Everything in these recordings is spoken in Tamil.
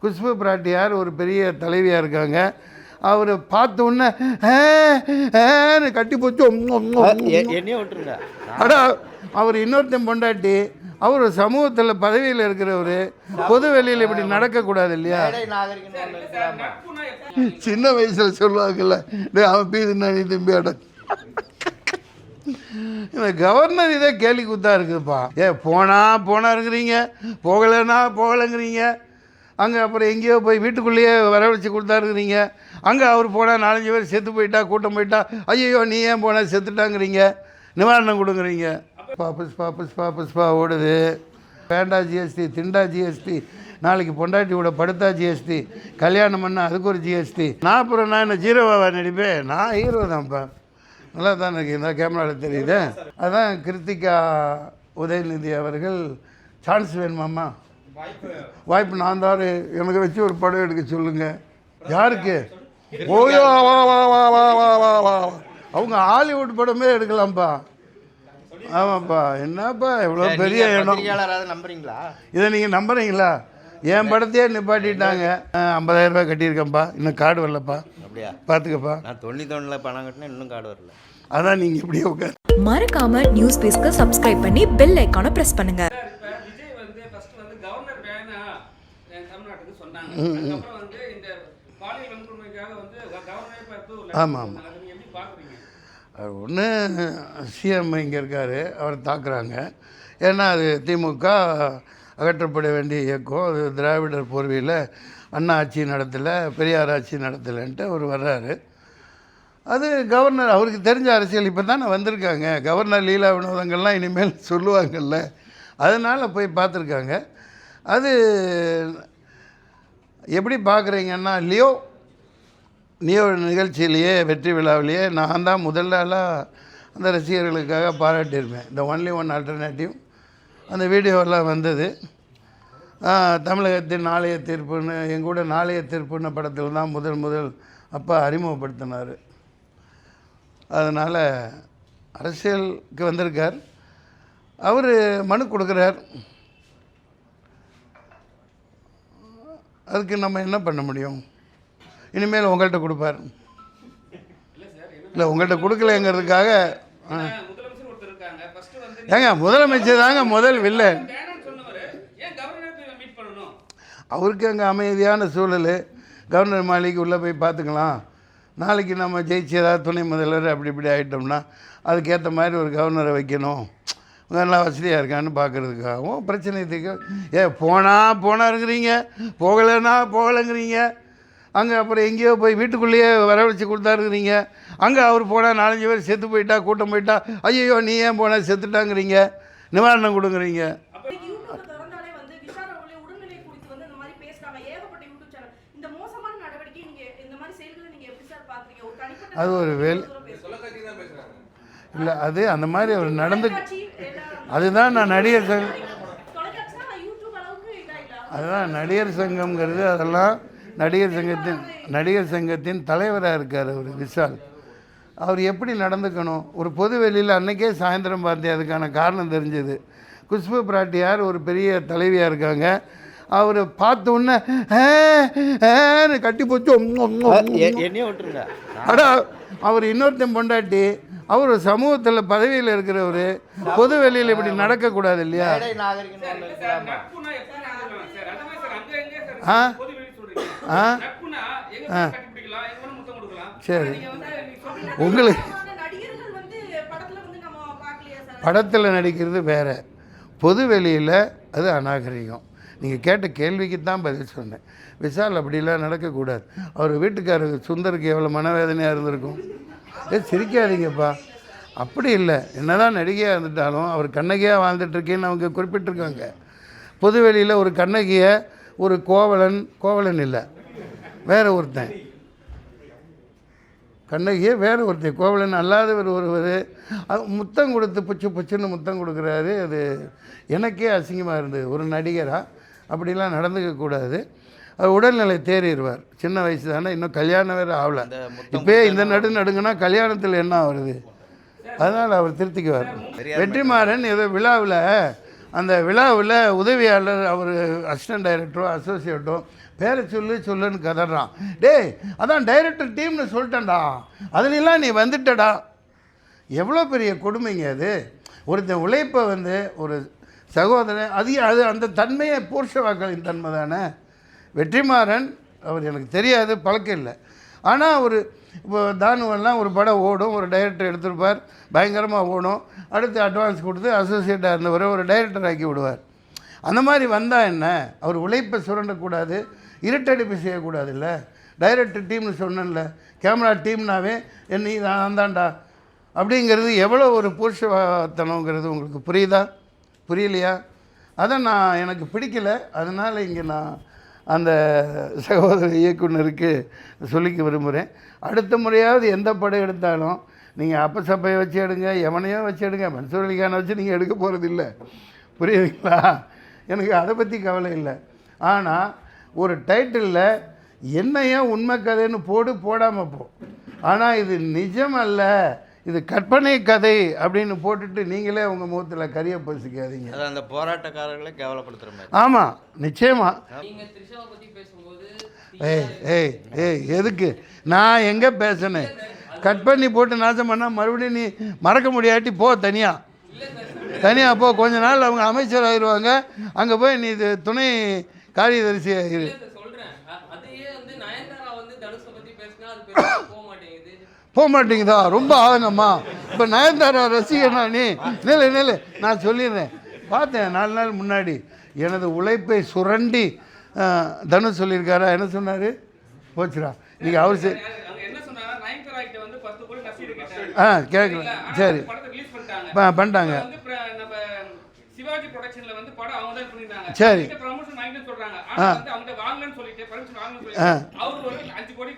குஷ்பு பிராட்டியார் ஒரு பெரிய தலைவியாக இருக்காங்க. அவர் பார்த்த உடனே கட்டி போச்சு. அடா அவர் இன்னொருத்தன் பொண்டாட்டி, அவர் சமூகத்தில் பதவியில் இருக்கிறவர், பொது வெளியில் இப்படி நடக்கக்கூடாது இல்லையா? சின்ன வயசில் சொல்லுவாங்கல்ல, அவன் பீதுன்னா நீ திரும்பி அட. இந்த கவர்னர் இதே கேலி கூத்தா இருக்குதுப்பா. போனா இருக்கிறீங்க, போகலைன்னா போகலைங்கிறீங்க. அங்கே அப்புறம் எங்கேயோ போய் வீட்டுக்குள்ளேயே வர வச்சு கொடுத்தாருக்கிறீங்க. அங்கே அவர் போனால் 4-5 பேர் செத்து போயிட்டா, கூட்டம் போயிட்டா, ஐயோ நீ ஏன் போனால் செத்துட்டாங்கிறீங்க, நிவாரணம் கொடுங்குறீங்க. புஷ்பா ஓடுது. வேண்டா ஜிஎஸ்டி, திண்டா ஜிஎஸ்டி, நாளைக்கு பொண்டாட்டியோட படுத்தா ஜிஎஸ்டி, கல்யாணம் பண்ணால் அதுக்கு ஒரு ஜிஎஸ்டி. நான் என்ன ஜீரோவாக நடிப்பேன்? நான் ஹீரோ தான்ப்பா. நல்லா தான் எனக்கு இந்த கேமராவில் தெரியுது. அதான் கிருத்திகா உதயநிதி அவர்கள் சான்ஸ் வேணுமாம்மா, வாய்ப்பு நான் தான், எனக்கு வச்சு ஒரு படம் எடுக்க சொல்லுங்கள். யாருக்கு? ஓயோ வா வா வா வா வா வா வா அவங்க ஹாலிவுட் படமே எடுக்கலாம்ப்பா. ஆமாப்பா, என்னப்பா எவ்வளோ பெரிய இடம். நம்புறீங்களா இதை? நீங்கள் நம்புறீங்களா? என் படத்தையே நிப்பாட்டிட்டாங்க. 50,000 ரூபாய் கட்டியிருக்கேன்ப்பா, இன்னும் கார்டு வரலப்பா. அப்படியா? பார்த்துக்கப்பா. நான் 91 பணம் கட்டினேன், இன்னும் கார்டு வரல. அதான் நீங்கள் இப்படியே உட்காந்து. மறக்காம நியூஸ் பேஸ்க்கு சப்ஸ்கிரைப் பண்ணி பெல் ஐகானை பிரஸ் பண்ணுங்க. விஜய் வந்து ஃபர்ஸ்ட் வந்து கவர்னர் வேணா தமிழ்நாட்டுக்கு சொன்னாங்க. அதுக்கப்புறம் வந்து இந்த பாலியல் வன்கொடுமைக்காக வந்து கவர்னரே பார்த்து ஆமாம். அதை நீங்க எப்படி பார்க்குறீங்க? அது ஒன்று, சிஎம் இங்கே இருக்கார், அவர் தாக்குறாங்க. ஏன்னா அது திமுக அகற்றப்பட வேண்டிய இயக்கம், அது திராவிடர் போர்வையில் அண்ணா ஆட்சி நடத்தலை, பெரியார் ஆட்சி நடத்தலைன்ட்டு அவர் வர்றாரு. அது கவர்னர் அவருக்கு தெரிஞ்ச அரசியல் இப்போ தானே வந்திருக்காங்க. கவர்னர் லீலா வினோதங்கள்லாம் இனிமேல் சொல்லுவாங்கல்ல, அதனால் போய் பார்த்துருக்காங்க. அது எப்படி பார்க்குறீங்கன்னா, லியோ நிகழ்ச்சியிலேயே, வெற்றி விழாவிலேயே நான் தான் முதல்லாம் அந்த ரசிகர்களுக்காக பாராட்டியிருப்பேன். இந்த ஒன்லி ஒன் ஆல்டர்னேட்டிவ் அந்த வீடியோவெல்லாம் வந்தது. தமிழகத்தின் நாளைய தீர்ப்புன்னு, எங்கூட நாளைய தீர்ப்புன்னு படத்தில் தான் முதல் அப்பா அறிமுகப்படுத்தினார். அதனால் அரசியலுக்கு வந்திருக்கார். அவர் மனு கொடுக்குறார். அதுக்கு நம்ம என்ன பண்ண முடியும்? இனிமேல் உங்கள்கிட்ட கொடுப்பார். இல்லை உங்கள்கிட்ட கொடுக்கலைங்கிறதுக்காக ஏங்க முதலமைச்சர் தாங்க முதல் வில்லன். அவருக்கு அங்கே அமைதியான சூழல், கவர்னர் மாளிகைக்கு உள்ளே போய் பார்த்துக்கலாம். நாளைக்கு நம்ம ஜெயிச்சு ஏதாவது துணை முதல்வர் அப்படி இப்படி ஆகிட்டோம்னா அதுக்கேற்ற மாதிரி ஒரு கவர்னரை வைக்கணும், நல்லா வசதியாக இருக்கான்னு பார்க்குறதுக்காகவும் பிரச்சனை தீர்க்க. போனா இருக்கிறீங்க, போகலைன்னா போகலைங்கிறீங்க. அங்கே அப்புறம் எங்கேயோ போய் வீட்டுக்குள்ளேயே வர வச்சு கொடுத்தாருக்கிறீங்க. அங்கே அவர் போனால் 4-5 பேர் செத்து போயிட்டா, கூட்டம் போயிட்டா, ஐயோ நீ ஏன் போனால் செத்துட்டாங்கிறீங்க, நிவாரணம் கொடுங்குறீங்க. அது ஒரு இல்லை, அது அந்த மாதிரி அவர் நடந்து, அதுதான் நான் நடிகர் சங்கம், அதுதான் நடிகர் சங்கம்ங்கிறது. அதெல்லாம் நடிகர் சங்கத்தின் தலைவராக இருக்கார் அவர் விஷால். அவர் எப்படி நடந்துக்கணும், ஒரு பொது வெளியில் அன்றைக்கே சாயந்தரம் பார்த்தேன். அதுக்கான காரணம் தெரிஞ்சது. குஷ்பு பிராட்டியார் ஒரு பெரிய தலைவியாக இருக்காங்க. அவர் பார்த்த உடனே கட்டி போச்சு. அடா அவர் இன்னொருத்தன் பொண்டாட்டி, அவர் சமூகத்தில் பதவியில் இருக்கிறவர், பொது வெளியில் இப்படி நடக்கக்கூடாது இல்லையா? சரி, உங்களுக்கு படத்தில் நடிக்கிறது வேறு, பொது வெளியில் அது அநாகரிகம். நீங்கள் கேட்ட கேள்விக்கு தான் பதில் சொன்னேன். விஷால் அப்படிலாம் நடக்கக்கூடாது. அவர் வீட்டுக்காரர் சுந்தருக்கு எவ்வளோ மனவேதனையாக இருந்திருக்கும். சிரிக்காதீங்கப்பா, அப்படி இல்லை. என்ன தான் நடிகையாக இருந்துட்டாலும் அவர் கண்ணகியாக வாழ்ந்துட்டுருக்கேன்னு அவங்க குறிப்பிட்டிருக்காங்க. பொது வெளியில் ஒரு கண்ணகியை, ஒரு கோவலன் இல்லை, வேறு ஒருத்தன், கண்ணகியை வேறு ஒருத்தன், கோவலன் அல்லாதவர் ஒருவர் முத்தம் கொடுத்து புச்சுன்னு முத்தம் கொடுக்குறாரு. அது எனக்கே அசிங்கமாக இருந்தது. ஒரு நடிகராக அப்படிலாம் நடந்துக்கக்கூடாது. அவர் உடல்நிலை தேறிடுவார். சின்ன வயசு தானே, இன்னும் கல்யாணம் வேறு ஆகலை. இப்போயே இந்த நடுங்கன்னா கல்யாணத்தில் என்ன வருது? அதனால் அவர் திருத்திக்குவார். வெற்றிமாறன் ஏதோ விழாவில், அந்த விழாவில் உதவியாளர், அவர் அசிஸ்டன்ட் டைரக்டரோ அசோசியேட்டோ பேரை சொல்லுன்னு கதறான். டேய் அதான் டைரக்டர் டீம்னு சொல்லிட்டேன்டா, அதுலெல்லாம் நீ வந்துட்டடா. எவ்வளோ பெரிய கொடுமைங்க அது. ஒருத்தன் உழைப்பை வந்து ஒரு சகோதரன் அது அந்த தன்மையை பூர்ஷவாக்களின் தன்மை தானே. வெற்றிமாறன் அவர் எனக்கு தெரியாது, பழக்கம் இல்லை. ஆனால் இப்போ தானுவெல்லாம் ஒரு படம் ஓடும், ஒரு டைரக்டர் எடுத்திருப்பார், பயங்கரமாக ஓடும், அடுத்து அட்வான்ஸ் கொடுத்து அசோசியேட்டாக இருந்தவரை ஒரு டைரக்டர் ஆக்கி விடுவார். அந்த மாதிரி வந்தால் என்ன, அவர் உழைப்பை சுரண்டக்கூடாது, இருட்டடிப்பு செய்யக்கூடாது. இல்லை டைரக்டர் டீம்னு சொன்னேன்ல, கேமரா டீம்னாவே என்ன நான் தான்டா அப்படிங்கிறது எவ்வளோ ஒரு புருஷத்தனங்கிறது உங்களுக்கு புரியுதா, புரியலையா? அதை எனக்கு பிடிக்கலை. அதனால் இங்கே நான் அந்த சகோதர இயக்குனருக்கு சொல்லிக்க விரும்புகிறேன். அடுத்த முறையாவது எந்த படம் எடுத்தாலும் நீங்கள் அப்பசப்பையை வச்சு எடுங்க, எவனையோ வச்சு எடுங்க, மன்சூர் அலிகானை வச்சு நீங்கள் எடுக்க போகிறது இல்லை. புரியுதுங்களா? எனக்கு அதை பற்றி கவலை இல்லை. ஆனால் ஒரு டைட்டிலில் என்னையோ உண்மை கதைன்னு போடாமல் போ. ஆனால் இது நிஜம் அல்ல, இது கற்பனை கதை அப்படின்னு போட்டுட்டு நீங்களே உங்கள் முகத்தில் கரிய பசிக்காதீங்க. அது அந்த போராட்டக்காரர்களை கேவலப்படுத்துகிற மாதிரி. ஆமாம், நிச்சயமாக. நீங்க த்ரிஷாவை பத்தி பேசும்போது எதுக்கு நான் எங்கே பேசினேன்? கட் பண்ணி போட்டு நாசம் பண்ணால் மறுபடியும் நீ மறக்க முடியாட்டி போ, தனியாக போ. கொஞ்ச நாள் அவங்க அமைச்சர் ஆயிடுவாங்க, அங்கே போய் நீ இது துணை காரியதரிசி ஆயிரு. போக மாட்டேங்குதா? ரொம்ப ஆதங்கம்மா. இப்போ நயன்தாரா ரசிகனா நீ? நிலை நான் சொல்லிடுறேன். பார்த்தேன் 4 நாள் முன்னாடி எனது உழைப்பை சுரண்டி தனுஷ் சொல்லியிருக்காரா? என்ன சொன்னார்? போச்சுரா இன்னைக்கு அவர் கேட்கல. சரி பண்ணிட்டாங்க. சிவாஜி ப்ரொடக்ஷன்ல வந்து படம் அவங்க தான் பண்ணிட்டாங்க. சரி ப்ரமோஷன் வாங்கிட்டு சொல்றாங்க. ஆனா வந்து அவங்க வாங்கலன்னு சொல்லிட்டு பர்மிஷன் வாங்கலன்னு சொல்லிட்டு அவர் ஒரு 5 கோடி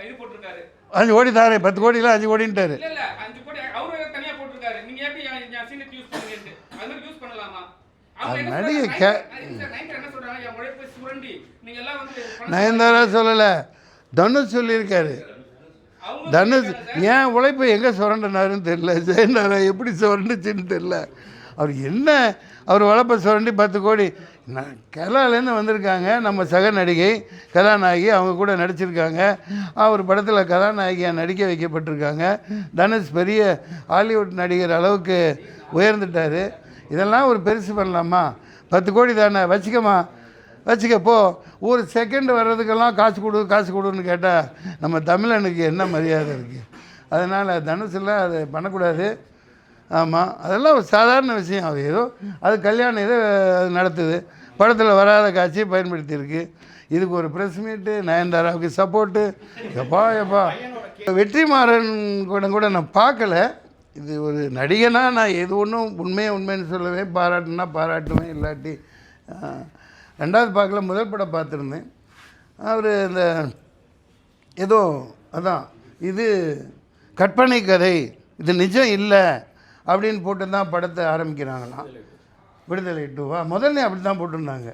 இது போட்டுருக்காரு. 5 கோடி தாரே, 10 கோடில 5 கோடின்ட்டாரு. இல்ல 5 கோடி அவரே தனியா போட்டுருக்காரு. நீங்க எப்படி சீனுக்கு யூஸ் பண்ணுவீங்க? அது மாதிரி யூஸ் பண்ணலாமா? நயன்தாரா சொல்லல, தனுஷ் சொல்லியிருக்காரு. தனுஷ் ஏன் உழைப்பு எங்கே சுரண்டினாருன்னு தெரியல, ஜெயந்தாரா எப்படி சுரண்டுச்சுன்னு தெரியல. அவர் என்ன அவர் உழைப்பை சுரண்டி 10 கோடி. கேரளாலேருந்து வந்திருக்காங்க நம்ம சக நடிகை கதாநாயகி, அவங்க கூட நடிச்சிருக்காங்க. அவர் படத்தில் கதாநாயகியாக நடிக்க வைக்கப்பட்டிருக்காங்க. தனுஷ் பெரிய ஹாலிவுட் நடிகர் அளவுக்கு உயர்ந்துட்டார். இதெல்லாம் ஒரு பெருசு பண்ணலாமா? 10 கோடி தானே, வச்சுக்க போ. ஒரு செகண்ட் வர்றதுக்கெல்லாம் காசு கொடுன்னு கேட்டால் நம்ம தமிழனுக்கு என்ன மரியாதை இருக்குது? அதனால் தனுஷெல்லாம் அதை பண்ணக்கூடாது. ஆமாம், அதெல்லாம் ஒரு சாதாரண விஷயம். அது ஏதோ அது கல்யாணம் ஏதோ அது நடத்துது, படத்தில் வராத காட்சியை பயன்படுத்தியிருக்கு. இதுக்கு ஒரு ப்ரெஸ் மீட்டு, நயன்தாராவுக்கு சப்போர்ட்டு. எப்பா வெற்றிமாறன் கூட நான் பார்க்கல. இது ஒரு நடிகனாக நான் எது ஒன்றும் உண்மைன்னு சொல்லவே, பாராட்டுவேன், இல்லாட்டி 2வது பார்க்கல. முதல் படம் பார்த்துருந்தேன். அவர் இந்த ஏதோ அதான் இது கற்பனை கதை, இது நிஜம் இல்லை அப்படின்னு போட்டு தான் படத்தை ஆரம்பிக்கிறாங்களாம். விடுதலை 2வா முதல்ல அப்படி தான் போட்டிருந்தாங்க.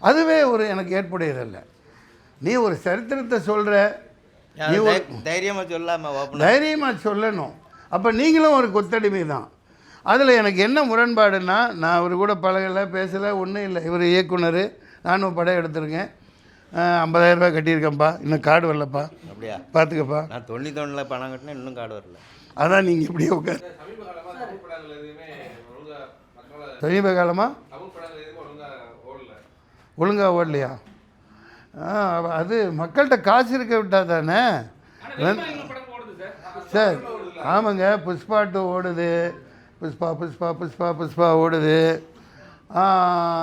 அதுவே ஒரு எனக்கு ஏற்புடையதில்லை. நீ ஒரு சரித்திரத்தை சொல்கிற, நீ தைரியமாக சொல்லணும். அப்போ நீங்களும் ஒரு கொத்தடிமை தான். அதில் எனக்கு என்ன முரண்பாடுன்னா, நான் அவர் கூட பழகலை, பேசலை, ஒன்றும் இல்லை. இவர் இயக்குனர், நானும் படம் எடுத்திருக்கேன். 50,000 ரூபாய் கட்டியிருக்கேன்ப்பா, இன்னும் கார்டு வரலப்பா. அப்படியா? பார்த்துக்கப்பா. நான் 91 பணம் கட்டினேன், இன்னும் கார்டு வரல. அதான் நீங்கள் இப்படியே உட்கார். சமீப காலமாக ஒழுங்காக ஓடலையா? அது மக்கள்கிட்ட காசு இருக்க விட்டா தானே சார். ஆமாங்க, புஷ்பா 2 ஓடுது, புஷ்பா ஓடுது.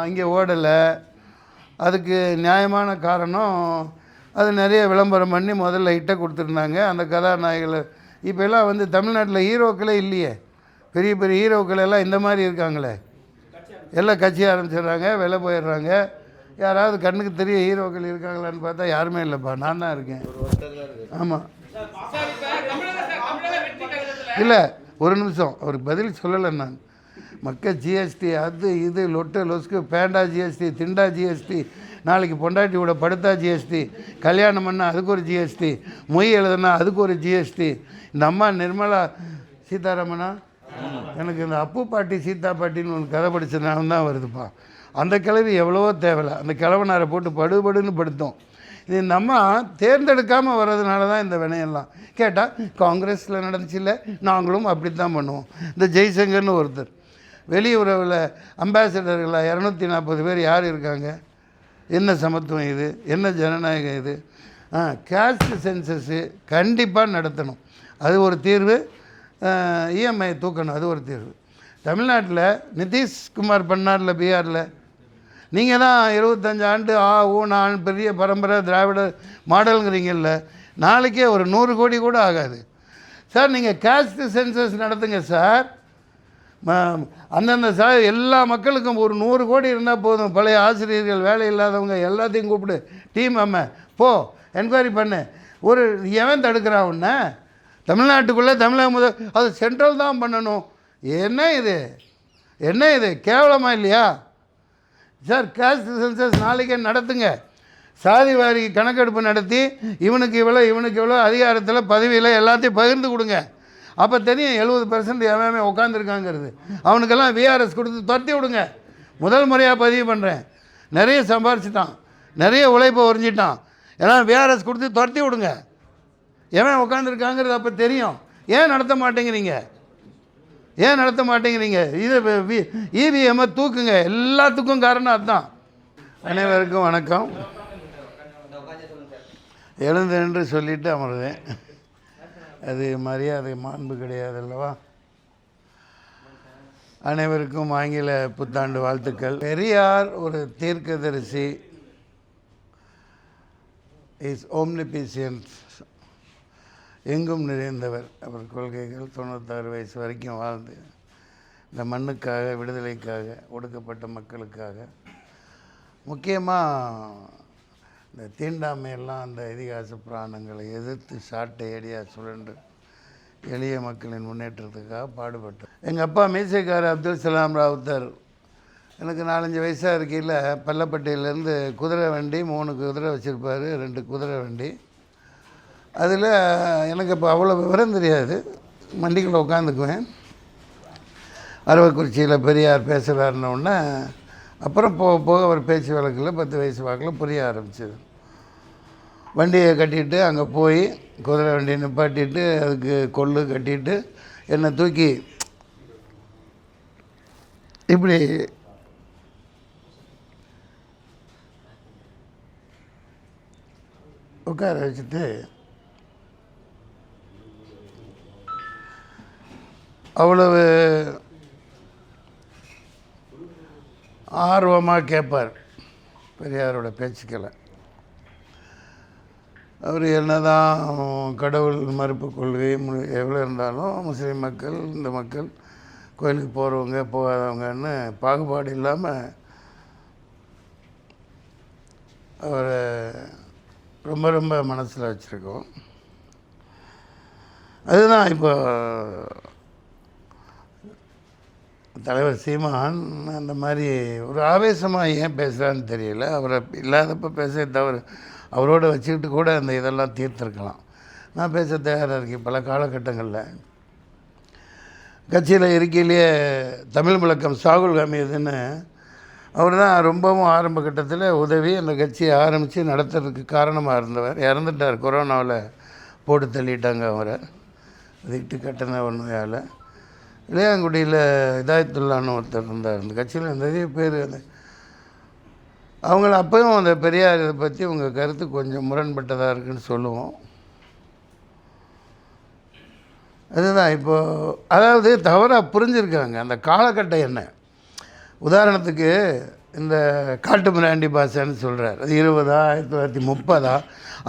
இங்கே ஓடலை. அதுக்கு நியாயமான காரணம், அது நிறைய விளம்பரம் பண்ணி முதல்ல ஹிட்டை கொடுத்துருந்தாங்க அந்த கதாநாயகிகள். இப்போல்லாம் வந்து தமிழ்நாட்டில் ஹீரோக்களே இல்லையே. பெரிய ஹீரோக்கள் எல்லாம் இந்த மாதிரி இருக்காங்களே, எல்லாம் கட்சி ஆரம்பிச்சிடுறாங்க, வெளில போயிடுறாங்க. யாராவது கண்ணுக்கு தெரிய ஹீரோக்கள் இருக்காங்களான்னு பார்த்தா யாருமே இல்லைப்பா, நான் தான் இருக்கேன். ஆமாம், இல்லை ஒரு நிமிஷம், அவருக்கு பதில் சொல்லலை நான். மக்கள் ஜிஎஸ்டி அது இது லொட்டு லொஸ்க்கு பேண்டா ஜிஎஸ்டி, திண்டா ஜிஎஸ்டி, நாளைக்கு பொண்டாட்டியோட படுத்தா ஜிஎஸ்டி, கல்யாணம் பண்ணால் அதுக்கு ஒரு ஜிஎஸ்டி, மொய் எழுதுனா அதுக்கு ஒரு ஜிஎஸ்டி. இந்த அம்மா நிர்மலா சீதாராமனா, எனக்கு இந்த அப்பு பாட்டி சீதா பாட்டின்னு ஒன்று கதை படித்ததுனால தான் வருதுப்பா. அந்த கிழவி எவ்வளவோ தேவையில்லை, அந்த கிழவனாரை போட்டு படுபடுன்னு படுத்தோம். இது நம்ம தேர்ந்தெடுக்காமல் வர்றதுனால தான் இந்த வினையெல்லாம். கேட்டால் காங்கிரஸில் நடந்துச்சு இல்லை, நாங்களும் அப்படி தான் பண்ணுவோம். இந்த ஜெய்சங்கர்னு ஒருத்தர் வெளியுறவில் அம்பாசிடர்களாக 240 பேர் யார் இருக்காங்க? என்ன சமத்துவம் இது? என்ன ஜனநாயகம் இது? கேஸ்ட் சென்சஸ்ஸு கண்டிப்பாக நடத்தணும், அது ஒரு தீர்வு. இஎம்ஐ தூக்கணும், அது ஒரு தீர்வு. தமிழ்நாட்டில் நிதிஷ்குமார் பண்ணார்ல, பீகாரில். நீங்கள் தான் 25 ஆண்டு நான் பெரிய பரம்பரை திராவிட மாடலுங்கிறீங்கல்ல, நாளைக்கே ஒரு 100 கோடி கூட ஆகாது சார். நீங்கள் கேஸ்ட் சென்சஸ் நடத்துங்க சார். அந்தந்த சார் எல்லா மக்களுக்கும் ஒரு 100 கோடி இருந்தால் போதும். பழைய ஆசிரியர்கள், வேலை இல்லாதவங்க எல்லாத்தையும் கூப்பிடு, டீம் போ என்கொயரி பண்ணு. ஒரு எவன் தடுக்கிறான் உன்ன? தமிழ்நாட்டுக்குள்ளே தமிழக அது சென்ட்ரல் தான் பண்ணணும். என்ன இது, என்ன இது, கேவலமாக இல்லையா சார்? கேஸ்ட் சென்சஸ் நாளைக்கே நடத்துங்க. சாதி வாரி கணக்கெடுப்பு நடத்தி இவனுக்கு இவ்வளோ அதிகாரத்தில் பதவியில் எல்லாத்தையும் பகிர்ந்து கொடுங்க. அப்போ தெரியும் 70% எவன் உட்காந்துருக்காங்கிறது. அவனுக்கெல்லாம் விஆர்எஸ் கொடுத்து துரத்தி விடுங்க. முதல் முறையாக பதிவு பண்ணுறேன். நிறைய சம்பாரிச்சிட்டான், நிறைய உழைப்பை உறிஞ்சிட்டான், எல்லாம் விஆர்எஸ் கொடுத்து துரத்தி விடுங்க. எவன் உட்காந்துருக்காங்கிறது அப்போ தெரியும். ஏன் நடத்த மாட்டேங்கிறீங்க? ஏன் நடத்த மாட்டேங்கிறீங்க? இது இவிஎம்மை தூக்குங்க. எல்லாத்துக்கும் காரணம் அதுதான். அனைவருக்கும் வணக்கம். எழுந்து என்று சொல்லிவிட்டு அமர்வேன். அது மரியாதை, மாண்பு கிடையாது அல்லவா? அனைவருக்கும் ஆங்கில புத்தாண்டு வாழ்த்துக்கள். பெரியார் ஒரு தீர்க்கதரிசி, இஸ் ஓம்னிபிசியன்ஸ், எங்கும் நிறைந்தவர். அவர் கொள்கைகள் 96 வயசு வரைக்கும் வாழ்ந்து இந்த மண்ணுக்காக, விடுதலைக்காக, ஒடுக்கப்பட்ட மக்களுக்காக, முக்கியமாக இந்த தீண்டாமையெல்லாம் அந்த இதிகாச புராணங்களை எதிர்த்து சாட்டை ஏடியாக சுழன்று எளிய மக்களின் முன்னேற்றத்துக்காக பாடுபட்டார். எங்கள் அப்பா மீசைக்கார அப்துல் சலாம் ராவுத்தர் எனக்கு 4-5 வயசாக இருக்கையில் பள்ளப்பட்டியிலேருந்து குதிரை வண்டி 3 குதிரை வச்சுருப்பார், 2 குதிரை வண்டி. அதில் எனக்கு இப்போ அவ்வளோ விவரம் தெரியாது. வண்டிக்குள்ளே உட்காந்துக்குவேன். அரவக்குறிச்சியில் பெரியார் பேசுகிறாருன்னொன்னே அப்புறம் போக போக அவர் பேச்சு வழக்கில் 10 வயசு வாக்கில் புரிய ஆரம்பிச்சது. வண்டியை கட்டிட்டு அங்கே போய் குதிரை வண்டியை நிப்பாட்டிட்டு அதுக்கு கொள்ளு கட்டிட்டு என்னை தூக்கி இப்படி உட்கார வச்சுட்டு அவ்வளவு ஆர்வமாக கேட்பார் பெரியாரோட பேச்சுக்களை. அவர் என்ன தான் கடவுள் மறுப்பு கொள்கை எவ்வளோ இருந்தாலும் முஸ்லீம் மக்கள், இந்த மக்கள், கோயிலுக்கு போகிறவங்க போகாதவங்கன்னு பாகுபாடு இல்லாமல் அவரை ரொம்ப ரொம்ப மனசில் வச்சுருக்கோம். அதுதான் இப்போ தலைவர் சீமான் அந்த மாதிரி ஒரு ஆவேசமாக ஏன் பேசுகிறான்னு தெரியல. அவரை இல்லாதப்போ பேச தவிர அவரோட வச்சுக்கிட்டு கூட அந்த இதெல்லாம் தீர்த்துருக்கலாம். நான் பேச தயாராக இருக்கேன். பல காலகட்டங்களில் கட்சியில் இருக்கையிலேயே தமிழ் முழக்கம் சாகுல் ஹமீதுன்னு அவர் தான் ரொம்பவும் ஆரம்ப கட்டத்தில் உதவி அந்த கட்சியை ஆரம்பித்து நடத்துறதுக்கு காரணமாக இருந்தவர். இறந்துட்டார், கொரோனாவில் போட்டு தள்ளிட்டாங்க அவரை. அதுக்கிட்டு கட்டின நோயால். இளையாங்குடியில் இதாயத்துல்லான்னு ஒருத்தர் இருந்தார் அந்த கட்சியில். நிறைய பேர் அவங்கள அப்போயும் அந்த பெரியார் இதை பற்றி உங்கள் கருத்து கொஞ்சம் முரண்பட்டதாக இருக்குதுன்னு சொல்லுவோம். அதுதான் இப்போது அதாவது தவறாக புரிஞ்சுருக்காங்க அந்த காலகட்டம் என்ன. உதாரணத்துக்கு இந்த காட்டு மிராண்டி பாஷான்னு சொல்கிறார். அது 1930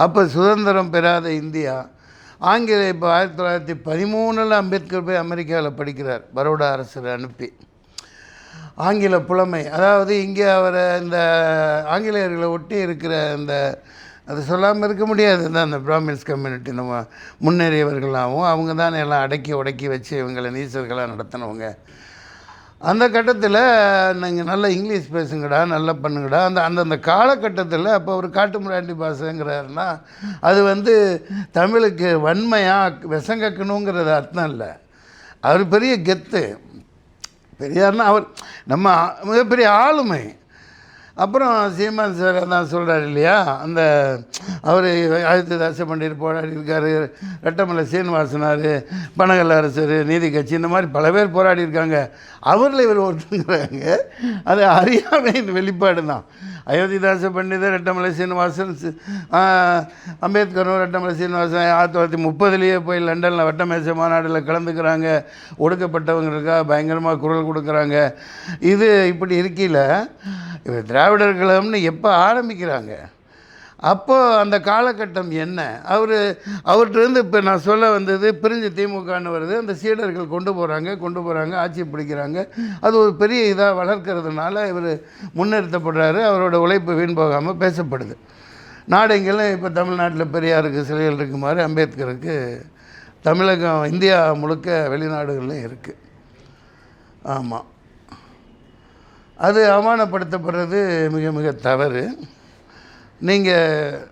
அப்போ சுதந்திரம் பெறாத இந்தியா. ஆங்கில இப்போ 1913 அம்பேத்கர் போய் அமெரிக்காவில் படிக்கிறார், பரோடா அரசர் அனுப்பி. ஆங்கில புலமை, அதாவது இங்கே அவரை இந்த ஆங்கிலேயர்களை ஒட்டி இருக்கிற இந்த அது சொல்லாமல் இருக்க முடியாது தான் அந்த பிராமின்ஸ் கம்யூனிட்டி நம்ம முன்னேறியவர்களாகவும் அவங்க தான் எல்லாம் அடக்கி உடக்கி வச்சு இவங்களை நீசர்களாக நடத்தினவங்க. அந்த கட்டத்தில் நீங்கள் நல்லா இங்கிலீஷ் பேசுங்கடா, நல்லா பண்ணுங்கடா. அந்தந்த காலகட்டத்தில் அப்போ ஒரு காட்டு முராண்டி பாஷைங்கிறாருன்னா அது தமிழுக்கு வன்மையாக விஷங்கக்கணுங்கிறது அர்த்தம் இல்லை. அவர் பெரிய கெத்து. பெரியார்னா அவர் நம்ம மிகப்பெரிய ஆளுமை. அப்புறம் சீமான் சார் தான் சொல்கிறார் இல்லையா, அந்த அவர் ஆதித்யதாச பண்டிதர் போராடி இருக்கார், ரெட்டமலை சீனிவாசனார், பனகல் அரசர், நீதி கட்சி, இந்த மாதிரி பல பேர் போராடி இருக்காங்க. அவரில் இவர் ஒருத்தங்கிறாங்க. அது அறியாமையின் வெளிப்பாடு தான். அயோத்திதாச பண்டிதர், ரெட்டமலை சீனிவாசன், அம்பேத்கரும் ரெட்டமலை சீனிவாசன் 1930 போய் லண்டனில் வட்டமேசை மாநாட்டில் கலந்துக்கிறாங்க. ஒடுக்கப்பட்டவங்களுக்காக பயங்கரமாக குரல் கொடுக்குறாங்க. இது இப்படி இருக்கையில் இவர் திராவிடர் கழகம்னு எப்போ ஆரம்பிக்கிறாங்க, அப்போ அந்த காலகட்டம் என்ன? அவர்கிட்டருந்து இப்போ நான் சொல்ல வந்தது, பிரிஞ்சு திமுகன்னு வருது, அந்த சீடர்கள் கொண்டு போகிறாங்க, ஆட்சி பிடிக்கிறாங்க. அது ஒரு பெரிய இதாக வளர்க்கறதுனால இவர் முன்னிறுத்தப்படுறாரு. அவரோட உழைப்பு வீண் போகாமல் பேசப்படுது. நாடெங்கிலும் இப்போ தமிழ்நாட்டில் பெரியாருக்கு சிலைகள் இருக்கு மாதிரி அம்பேத்கருக்கு தமிழகம், இந்தியா முழுக்க வெளிநாடுகளில் இருக்குது. ஆமாம், அது அவமானப்படுத்தப்படுறது மிக மிக தவறு. நீங்கள்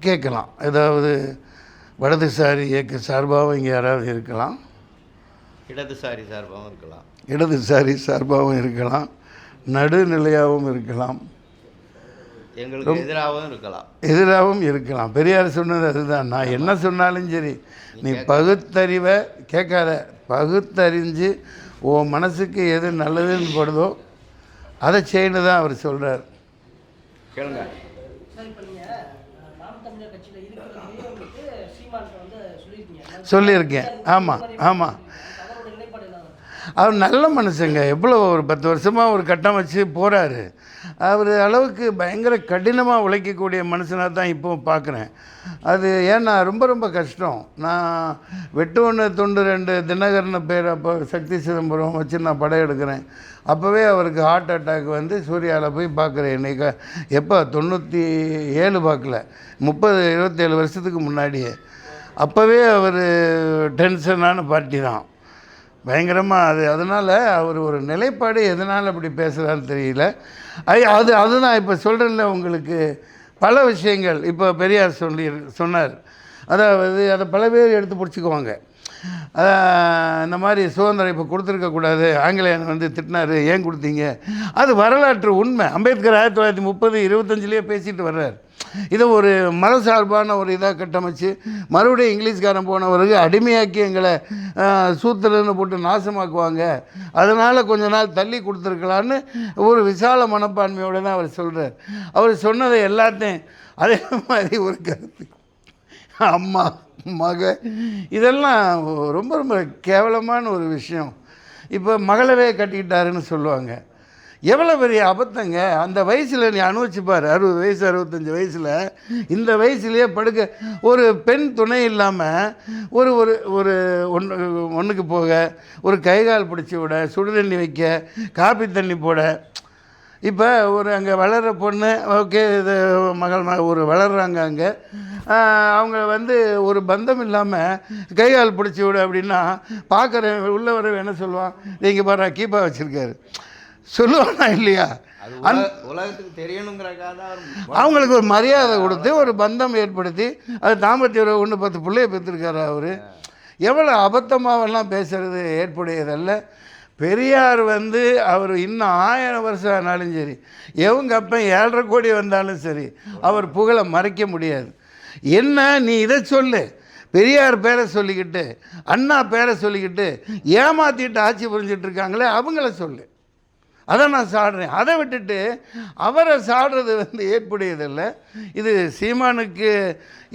கேட்கலாம், ஏதாவது வலதுசாரி இயக்க சார்பாகவும் இங்கே யாராவது இருக்கலாம், இடதுசாரி சார்பாகவும் இருக்கலாம், இடதுசாரி சார்பாகவும் இருக்கலாம், நடுநிலையாகவும் இருக்கலாம், எங்களுக்கு எதிராகவும் இருக்கலாம். பெரியார் சொன்னது அதுதான். நான் என்ன சொன்னாலும் சரி, நீ பகுத்தறிவை கேட்காத, பகுத்தறிஞ்சு உன் மனசுக்கு எது நல்லதுன்னு படுதோ அதை செய்யணும் தான் அவர் சொல்கிறார். கேளுங்க. சொல்லியிருக்கேன். ஆமாம் ஆமாம், அவர் நல்ல மனுஷங்க. எவ்வளோ ஒரு 10 வருஷமாக ஒரு கட்டம் வச்சு போகிறாரு. அவர் அளவுக்கு பயங்கர கடினமாக உழைக்கக்கூடிய மனுஷனாக தான் இப்போ பார்க்குறேன். அது ஏன்னா ரொம்ப ரொம்ப கஷ்டம். நான் வெட்டு 1 துண்டு 2 தினகரன் பேர் அப்போ சக்தி சிதம்பரம் வச்சு நான் படம் எடுக்கிறேன். அப்போவே அவருக்கு ஹார்ட் அட்டாக் வந்து சூர்யாவில் போய் பார்க்குறேன். இன்றைக்கி எப்போ 97 பார்க்கல, 27 வருஷத்துக்கு முன்னாடியே. அப்போவே அவர் டென்ஷனான பார்ட்டி தான் பயங்கரமாக. அதனால் அவர் ஒரு நிலைப்பாடு எதனால் அப்படி பேசுகிறான்னு தெரியல. அதுதான் இப்போ சொல்கிறேன்ல உங்களுக்கு பல விஷயங்கள். இப்போ பெரியார் சொன்னார், அதாவது அதை பல பேர் எடுத்து பிடிச்சிக்குவாங்க. இந்த மாதிரி சுதந்திரம் இப்போ கொடுத்துருக்கக்கூடாது, ஆங்கிலேயன் வந்து திட்டினார், ஏன் கொடுத்தீங்க? அது வரலாற்று உண்மை. அம்பேத்கர் 1930 25 பேசிட்டு வர்றார். இதை ஒரு மதசார்பான ஒரு இதாக கட்டமைச்சு மறுபடியும் இங்கிலீஷ்காரன் போனவருக்கு அடிமையாக்கி எங்களை சூத்திரன்னு போட்டு நாசமாக்குவாங்க, அதனால் கொஞ்ச நாள் தள்ளி கொடுத்துருக்கலான்னு ஒரு விசால மனப்பான்மையோடு தான் அவர் சொல்கிறார். அவர் சொன்னதை எல்லாத்தையும் அதே மாதிரி ஒரு கருத்து, அம்மா மக, இதெல்லாம் ரொம்ப ரொம்ப கேவலமான ஒரு விஷயம். இப்போ மகளவே கட்டிக்கிட்டாருன்னு சொல்லுவாங்க. எவ்வளோ பெரிய அபத்தங்க. அந்த வயசில் நீ அனுபவிச்சுப்பார். 60 வயசு 65 வயசில் இந்த வயசுலேயே படுக்க ஒரு பெண் துணை இல்லாமல் ஒரு ஒரு ஒரு ஒன்றுக்கு போக, ஒரு கைகால் பிடிச்சி விட, சுடுதண்ணி வைக்க, காப்பி தண்ணி போட. இப்போ ஒரு அங்கே வளர்கிற பொண்ணு, ஓகே, இது மகள் ஒரு வளர்கிறாங்க அங்கே, அவங்க வந்து ஒரு பந்தம் இல்லாமல் கைகால் பிடிச்சி விட அப்படின்னா பார்க்குறேன் உள்ள வர என்ன சொல்லுவான், நீங்கள் பாரு கீப்பா வச்சுருக்காரு சொல்லுவானா இல்லையா? உலகத்துக்கு தெரியணுங்கிறக்காக அவங்களுக்கு ஒரு மரியாதை கொடுத்து ஒரு பந்தம் ஏற்படுத்தி அது தாம்பத்திய உறவு 10 பிள்ளைய பெற்றிருக்காரு அவர். எவ்வளோ அபத்தமாகலாம் பேசுகிறது ஏற்புடையதல்ல. பெரியார் வந்து அவர் இன்னும் 1000 வருஷம் ஆனாலும் சரி, எவங்க அப்போ 7.5 கோடி வந்தாலும் சரி, அவர் புகழை மறைக்க முடியாது. என்ன நீ இதை சொல்லு, பெரியார் பேரை சொல்லிக்கிட்டு அண்ணா பேரை சொல்லிக்கிட்டு ஏமாற்றிட்டு ஆட்சி புரிஞ்சிட்ருக்காங்களே அவங்கள சொல்லு, அதை நான் சாடுறேன். அதை விட்டுட்டு அவரை சாடுறது வந்து ஏற்புடையதில்லை. இது சீமானுக்கு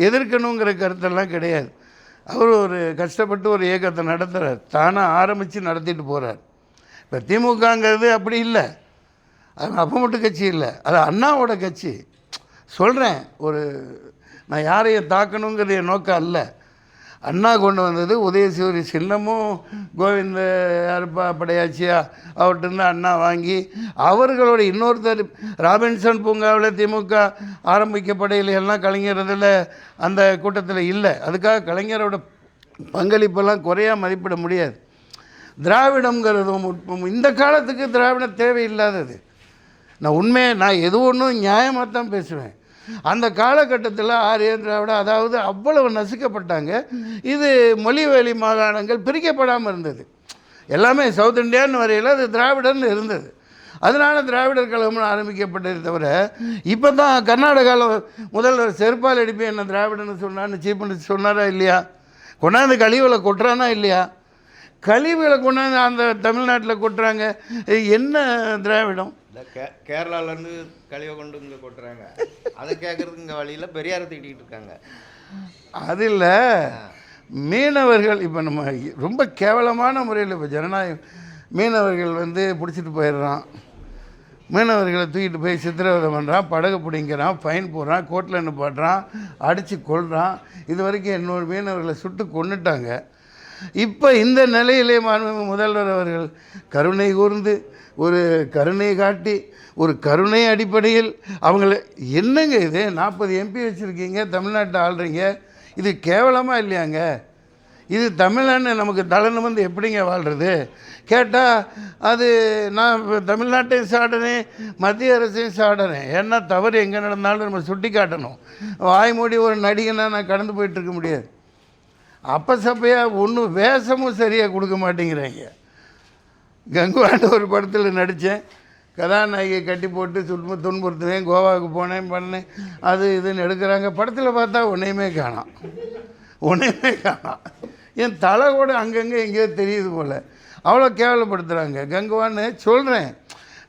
எதிர்க்கணுங்கிற கருத்தெல்லாம் கிடையாது. அவர் ஒரு கஷ்டப்பட்டு ஒரு இயக்கத்தை நடத்துகிறார், தானாக ஆரம்பித்து நடத்திட்டு போகிறார். இப்போ திமுகங்கிறது அப்படி இல்லை, அது அப்போ மட்டும் கட்சி இல்லை, அது அண்ணாவோட கட்சி. சொல்கிறேன், நான் யாரையும் தாக்கணுங்கிற நோக்கம் அல்ல. அண்ணா கொண்டு வந்தது உதயசூரி சின்னமும் கோவிந்த யாருப்பா படையாச்சியா அவர்கிட்ட அண்ணா வாங்கி, அவர்களோட இன்னொருத்தர் ராபின்சன் பூங்காவில் திமுக ஆரம்பிக்கப்படையில் எல்லாம் கலைஞரதில் அந்த கூட்டத்தில் இல்லை. அதுக்காக கலைஞரோட பங்களிப்பெல்லாம் குறையாக மதிப்பிட முடியாது. திராவிடங்கிறதும் இந்த காலத்துக்கு திராவிடம் தேவையில்லாதது. நான் எது ஒன்றும் நியாயமாக தான் பேசுவேன். அந்த காலகட்டத்தில் ஆரியன் திராவிட அதாவது அவ்வளவு நசுக்கப்பட்டாங்க. இது மொழிவழி மாகாணங்கள் பிரிக்கப்படாமல் இருந்தது. எல்லாமே சவுத் இந்தியான்னு வரையில் அது திராவிடன்னு இருந்தது. அதனால திராவிடர் கழகம்னு ஆரம்பிக்கப்பட்டதை தவிர இப்போ தான் கர்நாடகாவில் முதல்வர் செருப்பால் அடிப்பேன் என்ன திராவிடன்னு சொன்னான்னு சீஃப் மினிஸ்டர் சொன்னாரா இல்லையா? கொண்டாந்து கழிவுகளை கொட்டுறானா இல்லையா? கழிவுகளை கொண்டாந்து அந்த தமிழ்நாட்டில் கொட்டுறாங்க. என்ன திராவிடம்? இந்த கேரளாவிலேருந்து கழிவை கொண்டு இங்கே கொட்டுறாங்க. அதை கேட்குறதுக்கு இங்கே வழியில் பெரியாரை திட்டிகிட்டு இருக்காங்க. அது இல்லை, மீனவர்கள் இப்போ நம்ம ரொம்ப கேவலமான முறையில் இப்போ ஜனநாயகம் மீனவர்கள் வந்து பிடிச்சிட்டு போயிடுறான், மீனவர்களை தூக்கிட்டு போய் சித்திரவதை பண்ணுறான், படகு பிடிங்கிறான், ஃபைன் போடுறான், கோர்ட்டில் நிப்பாட்டுறான், அடித்து கொள்கிறான். இது வரைக்கும் 800 மீனவர்களை சுட்டு கொண்டுட்டாங்க. இப்போ இந்த நிலையிலே மாண்புமிகு முதல்வர் அவர்கள் கருணை கூர்ந்து ஒரு கருணை காட்டி ஒரு கருணை அடிப்படையில் அவங்கள என்னங்க இது 40 MP வச்சுருக்கீங்க, தமிழ்நாட்டை ஆள்றீங்க, இது கேவலமாக இல்லையாங்க? இது தமிழ்நாடு நமக்கு தலைன்னு வந்து எப்படிங்க வாழ்கிறது கேட்டால் அது நான் தமிழ்நாட்டையும் சாடுறேன், மத்திய அரசையும் சாடுறேன். ஏன்னா தவறு எங்கே நடந்தாலும் நம்ம சுட்டி காட்டணும். வாய் மூடி ஒரு நடிகனா நான் கடந்து போயிட்டுருக்க முடியாது. அப்போ சப்பையாக ஒன்றும் வேஷமும் சரியாக கொடுக்க மாட்டேங்கிறாங்க. கங்குவாண்ட ஒரு படத்தில் நடித்தேன், கதாநாயகியை கட்டி போட்டு துன்புறுத்துவேன், கோவாவுக்கு போனேன் பண்ணேன், அது இதுன்னு எடுக்கிறாங்க. படத்தில் பார்த்தா ஒன்றையுமே காணாம். என் தலை கூட அங்கங்கே எங்கேயோ தெரியுது போல், அவ்வளோ கேவலப்படுத்துகிறாங்க. கங்குவான்னு சொல்கிறேன்,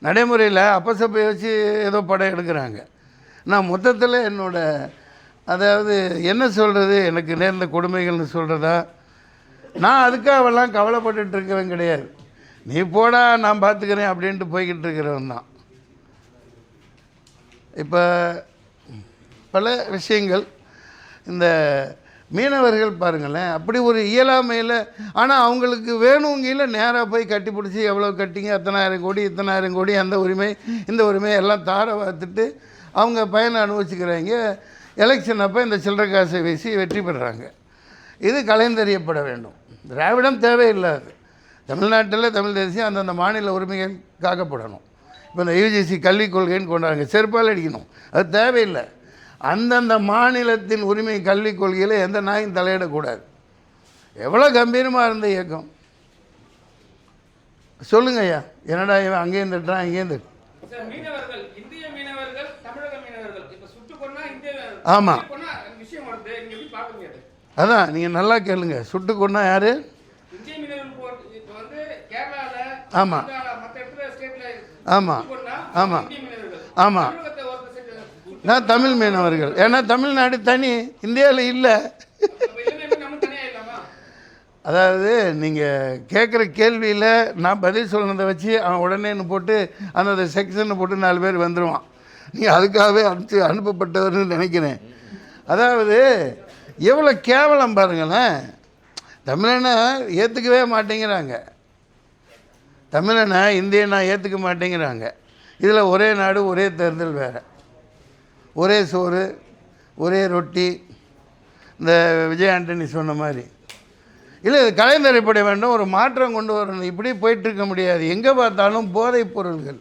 நடைமுறையில் அப்பசப்பை வச்சு ஏதோ படம் எடுக்கிறாங்க. நான் மொத்தத்தில் அதாவது என்ன சொல்கிறது, எனக்கு நேர்ந்த கொடுமைகள்னு சொல்கிறதா, நான் அதுக்காக அவெல்லாம் கவலைப்பட்டுட்டு இருக்கிறவன் கிடையாது. நீ போடா நான் பார்த்துக்கிறேன் அப்படின்ட்டு போய்கிட்டு இருக்கிறவன் தான். இப்போ பல விஷயங்கள் இந்த மீனவர்கள் பாருங்களேன், அப்படி ஒரு இயலாமையில், ஆனால் அவங்களுக்கு வேணுங்கில நேராக போய் கட்டி பிடிச்சி எவ்வளோ கட்டிங்க, இத்தனாயிரம் கோடி அந்த உரிமை இந்த உரிமை எல்லாம் தார பார்த்துட்டு அவங்க பயனை அனுபவிச்சுக்கிறாங்க. எலெக்ஷன் அப்போ இந்த சில்லறை காசை வீசி வெற்றி பெறுறாங்க. இது கலைந்தறியப்பட வேண்டும். திராவிடம் தேவையில்லாது. தமிழ்நாட்டில் தமிழ் தேசியம் அந்தந்த மாநில உரிமைகள் காக்கப்படணும். இப்போ இந்த UGC கல்விக் கொள்கைன்னு கொண்டாங்க, செருப்பால் அடிக்கணும், அது தேவையில்லை. அந்தந்த மாநிலத்தின் உரிமை கல்விக் கொள்கையில் எந்த நாயும் தலையிடக்கூடாது. எவ்வளோ கம்பீரமாக இருந்த இயக்கம் சொல்லுங்க ஐயா. என்னடா இவன் அங்கேயும் தட்டுறான் இங்கேயும் தட்டு. ஆமாம், அதான் நீங்கள் நல்லா கேளுங்க. சுட்டு கொண்டா யார்? ஆமாம் ஆமாம் ஆமாம் ஆமாம், நான் தமிழ் மீனவர்கள். ஏன்னா தமிழ்நாடு தனி, இந்தியாவில் இல்லை. அதாவது நீங்கள் கேட்குற கேள்வியில் நான் பதில் சொன்னதை வச்சு அவன் உடனேன்னு போட்டு அந்த செக்ஷனை போட்டு 4 பேர் வந்துடுவான். நீங்கள் அதுக்காகவே அனுப்பப்பட்டவர்னு நினைக்கிறேன். அதாவது எவ்வளோ கேவலம் பாருங்களேன். தமிழனை ஏற்றுக்கவே மாட்டேங்கிறாங்க, தமிழனை இந்தியனா ஏற்றுக்க மாட்டேங்கிறாங்க. இதில் ஒரே நாடு ஒரே தேர்தல் வேறு, ஒரே சோறு ஒரே ரொட்டி, இந்த விஜய் ஆண்டனி சொன்ன மாதிரி. இல்லை, இது கலைந்தறிப்பட வேண்டும், ஒரு மாற்றம் கொண்டு வரணும். இப்படி போயிட்டுருக்க முடியாது. எங்கே பார்த்தாலும் போதைப் பொருள்கள்.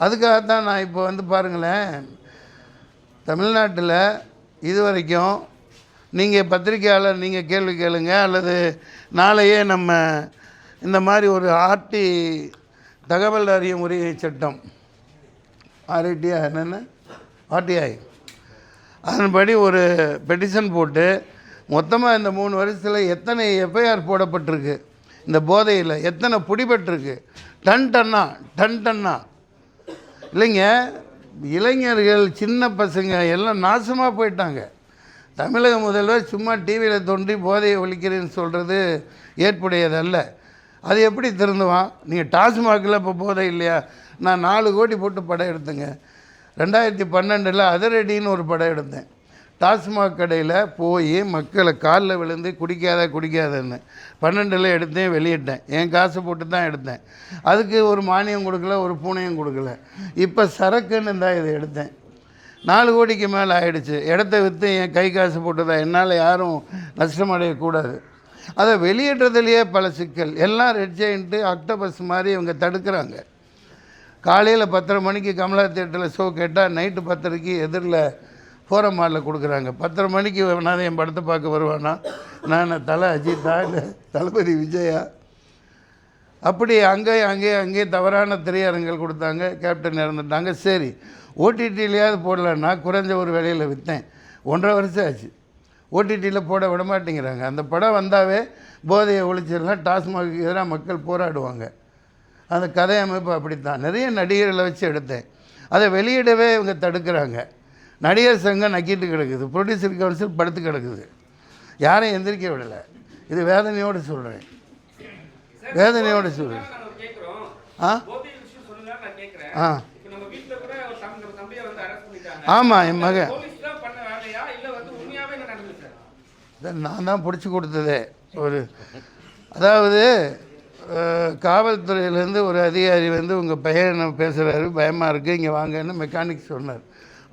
அதுக்காகத்தான் நான் இப்போ வந்து பாருங்களேன், தமிழ்நாட்டில் இது வரைக்கும் நீங்கள் பத்திரிக்கையாளர் நீங்கள் கேள்வி கேளுங்க, அல்லது நாளையே நம்ம இந்த மாதிரி ஒரு தகவல் அறியும் உரிமை சட்டம் RTI அதன்படி ஒரு பெட்டிஷன் போட்டு மொத்தமாக இந்த 3 வருஷத்தில் எத்தனை FIR போடப்பட்டிருக்கு, இந்த போதையில் எத்தனை பிடிபட்டிருக்கு, டன் டன்னா இல்லைங்க. இளைஞர்கள் சின்ன பசங்க எல்லாம் நாசமாக போயிட்டாங்க. தமிழக முதல்வர் சும்மா டிவியில் தோன்றி போதையை ஒழிக்கிறேன்னு சொல்கிறது ஏற்புடையதல்ல. அது எப்படி திருந்துவான்? நீங்கள் டாஸ்மாகில் இப்போ போதை இல்லையா? நான் 4 கோடி போட்டு படம் எடுத்தேங்க. 2012 அதிரடின்னு ஒரு படம் எடுத்தேன். டாஸ்மாக் கடையில் போய் மக்களை காலில் விழுந்து குடிக்காதன்னு 12 எடுத்தேன், வெளியிட்டேன். என் காசு போட்டு தான் எடுத்தேன். அதுக்கு ஒரு மானியம் கொடுக்கல, ஒரு பூனையும் கொடுக்கல. இப்போ சரக்குன்னு தான் இதை எடுத்தேன். 4 கோடிக்கு மேலே ஆகிடுச்சு. இடத்த விற்று என் கை காசு போட்டு தான். என்னால் யாரும் நஷ்டமடையக்கூடாது. அதை வெளியிடுறதுலையே பல சிக்கல். எல்லாம் ரெட் ஜெயின்ட்டு அக்டோபஸ் மாதிரி இவங்க தடுக்கிறாங்க. காலையில் 10:30 மணிக்கு கமலா தியேட்டரில் ஷோ கேட்டால் நைட்டு 10:30க்கு எதிரில் ஃபோரம் மாலில் கொடுக்குறாங்க. 10:30 மணிக்கு நான் என் படத்தை பார்க்க வருவானா? நான் தலை அஜித்தா இல்லை தளபதி விஜயா? அப்படி அங்கே தவறான திரையரங்குகள் கொடுத்தாங்க, கேப்டன் இறந்துட்டாங்க. சரி, ஓடிடியிலையாவது போடலன்னா குறைஞ்ச ஒரு விலையில் விற்றேன். 1.5 வருஷம் ஆச்சு. ஓடிடியில் போட விட மாட்டேங்கிறாங்க. அந்த படம் வந்தாவே போதையை ஒழிச்சிடலாம், டாஸ்மாக் எதிராக மக்கள் போராடுவாங்க. அந்த கதை அமைப்பு அப்படித்தான். நிறைய நடிகர்களை வச்சு எடுத்தேன், அதை வெளியிடவே இவங்க தடுக்கிறாங்க. நடிகர் சங்கம் நக்கிட்டு கிடக்குது, ப்ரொடியூசர் கவுன்சில் படுத்து கிடக்குது, யாரையும் எந்திரிக்க விடலை. இது வேதனையோடு சொல்கிறேன், வேதனையோடு சொல்கிறேன். ஆ ஆ ஆமாம், என் மகன் நான் தான் பிடிச்சி கொடுத்ததே. அதாவது காவல்துறையிலேருந்து ஒரு அதிகாரி வந்து உங்கள் பையனை பேசுகிறாரு, பயமாக இருக்குது, இங்கே வாங்கன்னு மெக்கானிக் சொன்னார்.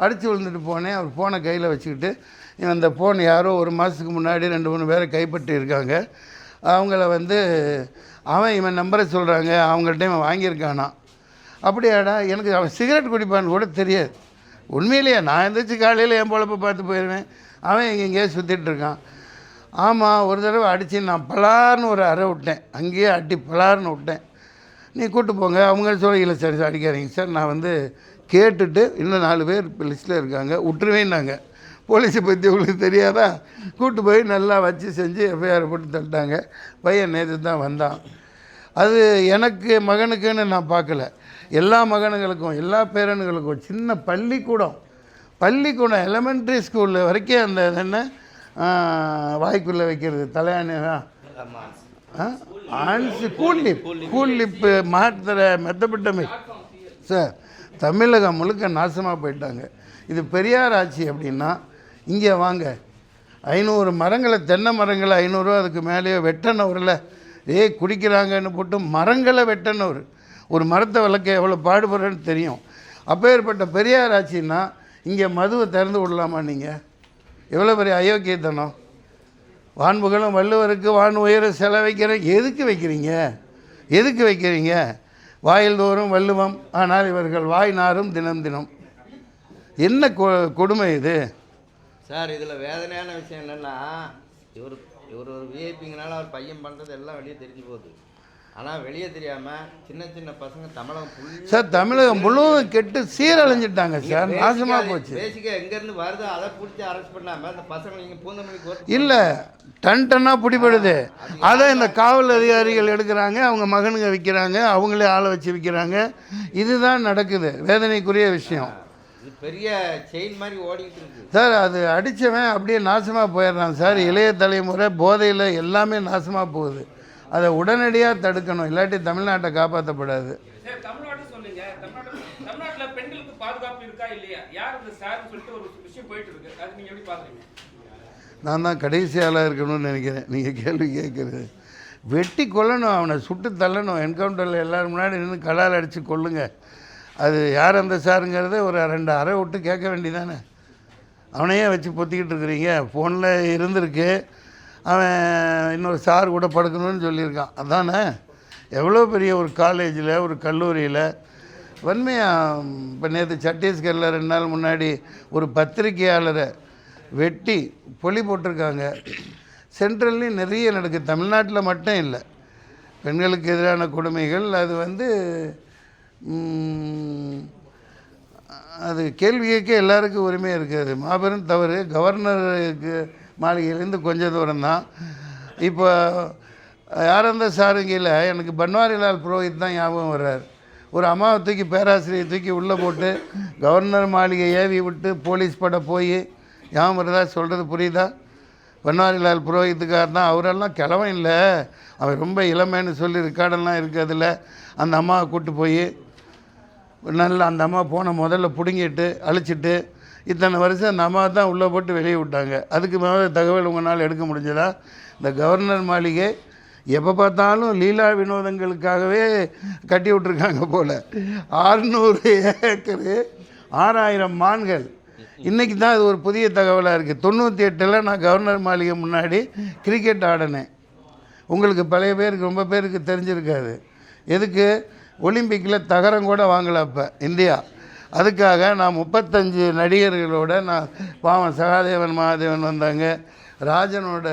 அடித்து விழுந்துட்டு போனேன். அவர் ஃபோனை கையில் வச்சுக்கிட்டு, அந்த ஃபோன் யாரோ 1 மாதத்துக்கு முன்னாடி 2-3 பேரை கைப்பற்றி இருக்காங்க, அவங்கள வந்து இவன் நம்பரை சொல்கிறாங்க, அவங்கள்ட்ட இவன் வாங்கியிருக்கானா. அப்படியாடா, எனக்கு அவன் சிகரெட் குடிப்பான்னு கூட தெரியாது. உண்மையிலேயே நான் எந்திரிச்சு காலையில் என் பொழப்பை பார்த்து போயிடுவேன், அவன் எங்கேயோ சுற்றிட்டுருக்கான். ஆமாம், ஒரு தடவை அடித்து நான் பலார்னு ஒரு அறை விட்டேன், அங்கேயே அடி பலார்னு விட்டேன். நீ கூப்பிட்டு போங்க. அவங்க சொல்ல, இல்லை சார் அடிக்காதீங்க சார், நான் வந்து கேட்டுட்டு இன்னும் 4 பேர் இப்போ லிஸ்ட்டில் இருக்காங்க, விட்டுருவேன்னாங்க. போலீஸை பற்றி உங்களுக்கு தெரியாதா? கூப்பிட்டு போய் நல்லா வச்சு செஞ்சு எஃப்ஐஆர் போட்டு தள்ளிட்டாங்க. பையன் நேற்று தான் வந்தான். அது எனக்கு மகனுக்குன்னு நான் பார்க்கல, எல்லா மகனுங்களுக்கும் எல்லா பேரனுங்களுக்கும். சின்ன பள்ளிக்கூடம் எலிமெண்ட்ரி ஸ்கூலில் வரைக்கும் அந்த என்ன வாய்க்குள்ளே வைக்கிறது தலையாணி ஆன்ஸு கூலிப்பு மாத்திரை மெத்தப்பட்டமை சார், தமிழகம் முழுக்க நாசமாக போயிட்டாங்க. இது பெரியார் ஆட்சி அப்படின்னா இங்கே வாங்க, 500 மரங்களை, தென்னை மரங்களை 500 அதுக்கு மேலேயே வெட்டனவரில் குடிக்கிறாங்கன்னு போட்டு மரங்களை வெட்டனவர். ஒரு மரத்தை வளர்க்க எவ்வளோ பாடுபடுறேன்னு தெரியும். அப்பேற்பட்ட பெரியார் ஆட்சின்னா இங்கே மதுவை திறந்து விடலாமா? நீங்கள் எவ்வளோ பெரிய அயோக்கியத்தனம். வான்புகளும் வள்ளுவருக்கு வான் உயர செலவைக்கிறேன், எதுக்கு வைக்கிறீங்க? வாயில் தோறும் வள்ளுவம், ஆனால் இவர்கள் வாய் நாரும் தினம் தினம். என்ன கொடுமை இது சார். இதில் வேதனையான விஷயம் என்னென்னா, இவர் ஒரு விஐபிங்கனால அவர் பையன் பண்ணுறது எல்லாம் வெளியே தெரிஞ்சு போகுது. ஆனால் வெளியே தெரியாமல் சின்ன பசங்க தமிழகம் முழுவதும் கெட்டு சீரழிஞ்சிட்டாங்க சார், நாசமாக போச்சு. பேசிக்காக எங்கேருந்து வருதோ அதை பிடிச்சி அரெஸ்ட் பண்ணாமல் அந்த பசங்க நீங்கள் பூந்தமல்லி இல்லை டன்னாக பிடிபடுது. அதை இந்த காவல் அதிகாரிகள் எடுக்கிறாங்க, அவங்க மகனுங்க விற்கிறாங்க, அவங்களே ஆளை வச்சு விற்கிறாங்க. இதுதான் நடக்குது, வேதனைக்குரிய விஷயம். பெரிய செயின் மாதிரி ஓடிக்கிட்டு இருக்கு சார். அது அடித்தவன் அப்படியே நாசமாக போயிடுறான் சார். இளைய தலைமுறை போதையில் எல்லாமே நாசமாக போகுது. அதை உடனடியாக தடுக்கணும், இல்லாட்டி தமிழ்நாட்டை காப்பாற்றப்படாது. நான் தான் கடைசி ஆளாக இருக்கணும்னு நினைக்கிறேன். நீங்கள் கேள்வி கேட்குறது, வெட்டி கொல்லணும், அவனை சுட்டு தள்ளணும், என்கவுண்டரில் எல்லோரும் முன்னாடி நின்று கடால் அடித்து கொல்லுங்க. அது யார் அந்த சாருங்கிறத ஒரு 2 அறை விட்டு கேட்க வேண்டியதானே. அவனையே வச்சு பொத்திக்கிட்டு இருக்கிறீங்க. ஃபோனில் இருந்திருக்கு, அவன் இன்னொரு சார் கூட படுக்கணும்னு சொல்லியிருக்கான். அதானே எவ்வளோ பெரிய ஒரு காலேஜில், ஒரு கல்லூரியில் வன்மையாக. இப்போ நேற்று சத்தீஸ்கரில் 2 நாள் முன்னாடி ஒரு பத்திரிகையாளரை வெட்டி பொலி போட்டிருக்காங்க. சென்ட்ரல்லையும் நிறைய நடக்குது, தமிழ்நாட்டில் மட்டும் இல்லை. பெண்களுக்கு எதிரான கொடுமைகள், அது வந்து அது கேள்வி கேட்க எல்லாருக்கும் உரிமை இருக்காது. மாபெரும் தவறு. கவர்னருக்கு மாளிகையிலேருந்து கொஞ்சம் தூரம் தான். இப்போ யாரந்த சாருங்கையில் எனக்கு பன்வாரிலால் புரோஹித் தான் ஞாபகம் வர்றார். ஒரு அம்மாவை தூக்கி, பேராசிரியை தூக்கி உள்ளே போட்டு கவர்னர் மாளிகை ஏவி விட்டு போலீஸ் பட போய் ஞாபகம் வருதா? சொல்கிறது புரியுதா? பன்வாரிலால் புரோஹித்துக்கார் தான். அவரெல்லாம் கிழவன் இல்லை, அவர் ரொம்ப இளமைன்னு சொல்லி ரெக்கார்டெல்லாம் இருக்குது. அதில் அந்த அம்மாவை கூப்பிட்டு போய் நல்லா அந்த அம்மா போன முதல்ல பிடுங்கிட்டு அழிச்சிட்டு இத்தனை வருஷம் அந்த அம்மா தான் உள்ளே போட்டு வெளியே விட்டாங்க. அதுக்கு மேலே தகவல் உங்களால் எடுக்க முடிஞ்சதா? இந்த கவர்னர் மாளிகை எப்போ பார்த்தாலும் லீலா வினோதங்களுக்காகவே கட்டி விட்ருக்காங்க போல். 600 ஏக்கரு, 6000 மான்கள். இன்றைக்கி தான் அது ஒரு புதிய தகவலாக இருக்குது. 98 நான் கவர்னர் மாளிகை முன்னாடி கிரிக்கெட் ஆடினேன். உங்களுக்கு பழைய பேருக்கு, ரொம்ப பேருக்கு தெரிஞ்சிருக்காது. எதுக்கு? ஒலிம்பிக்கில் தகரம் கூட வாங்கலை அப்போ இந்தியா. அதுக்காக நான் 35 நடிகர்களோட நான் பாவன் சகாதேவன் மகாதேவன் வந்தாங்க, ராஜனோட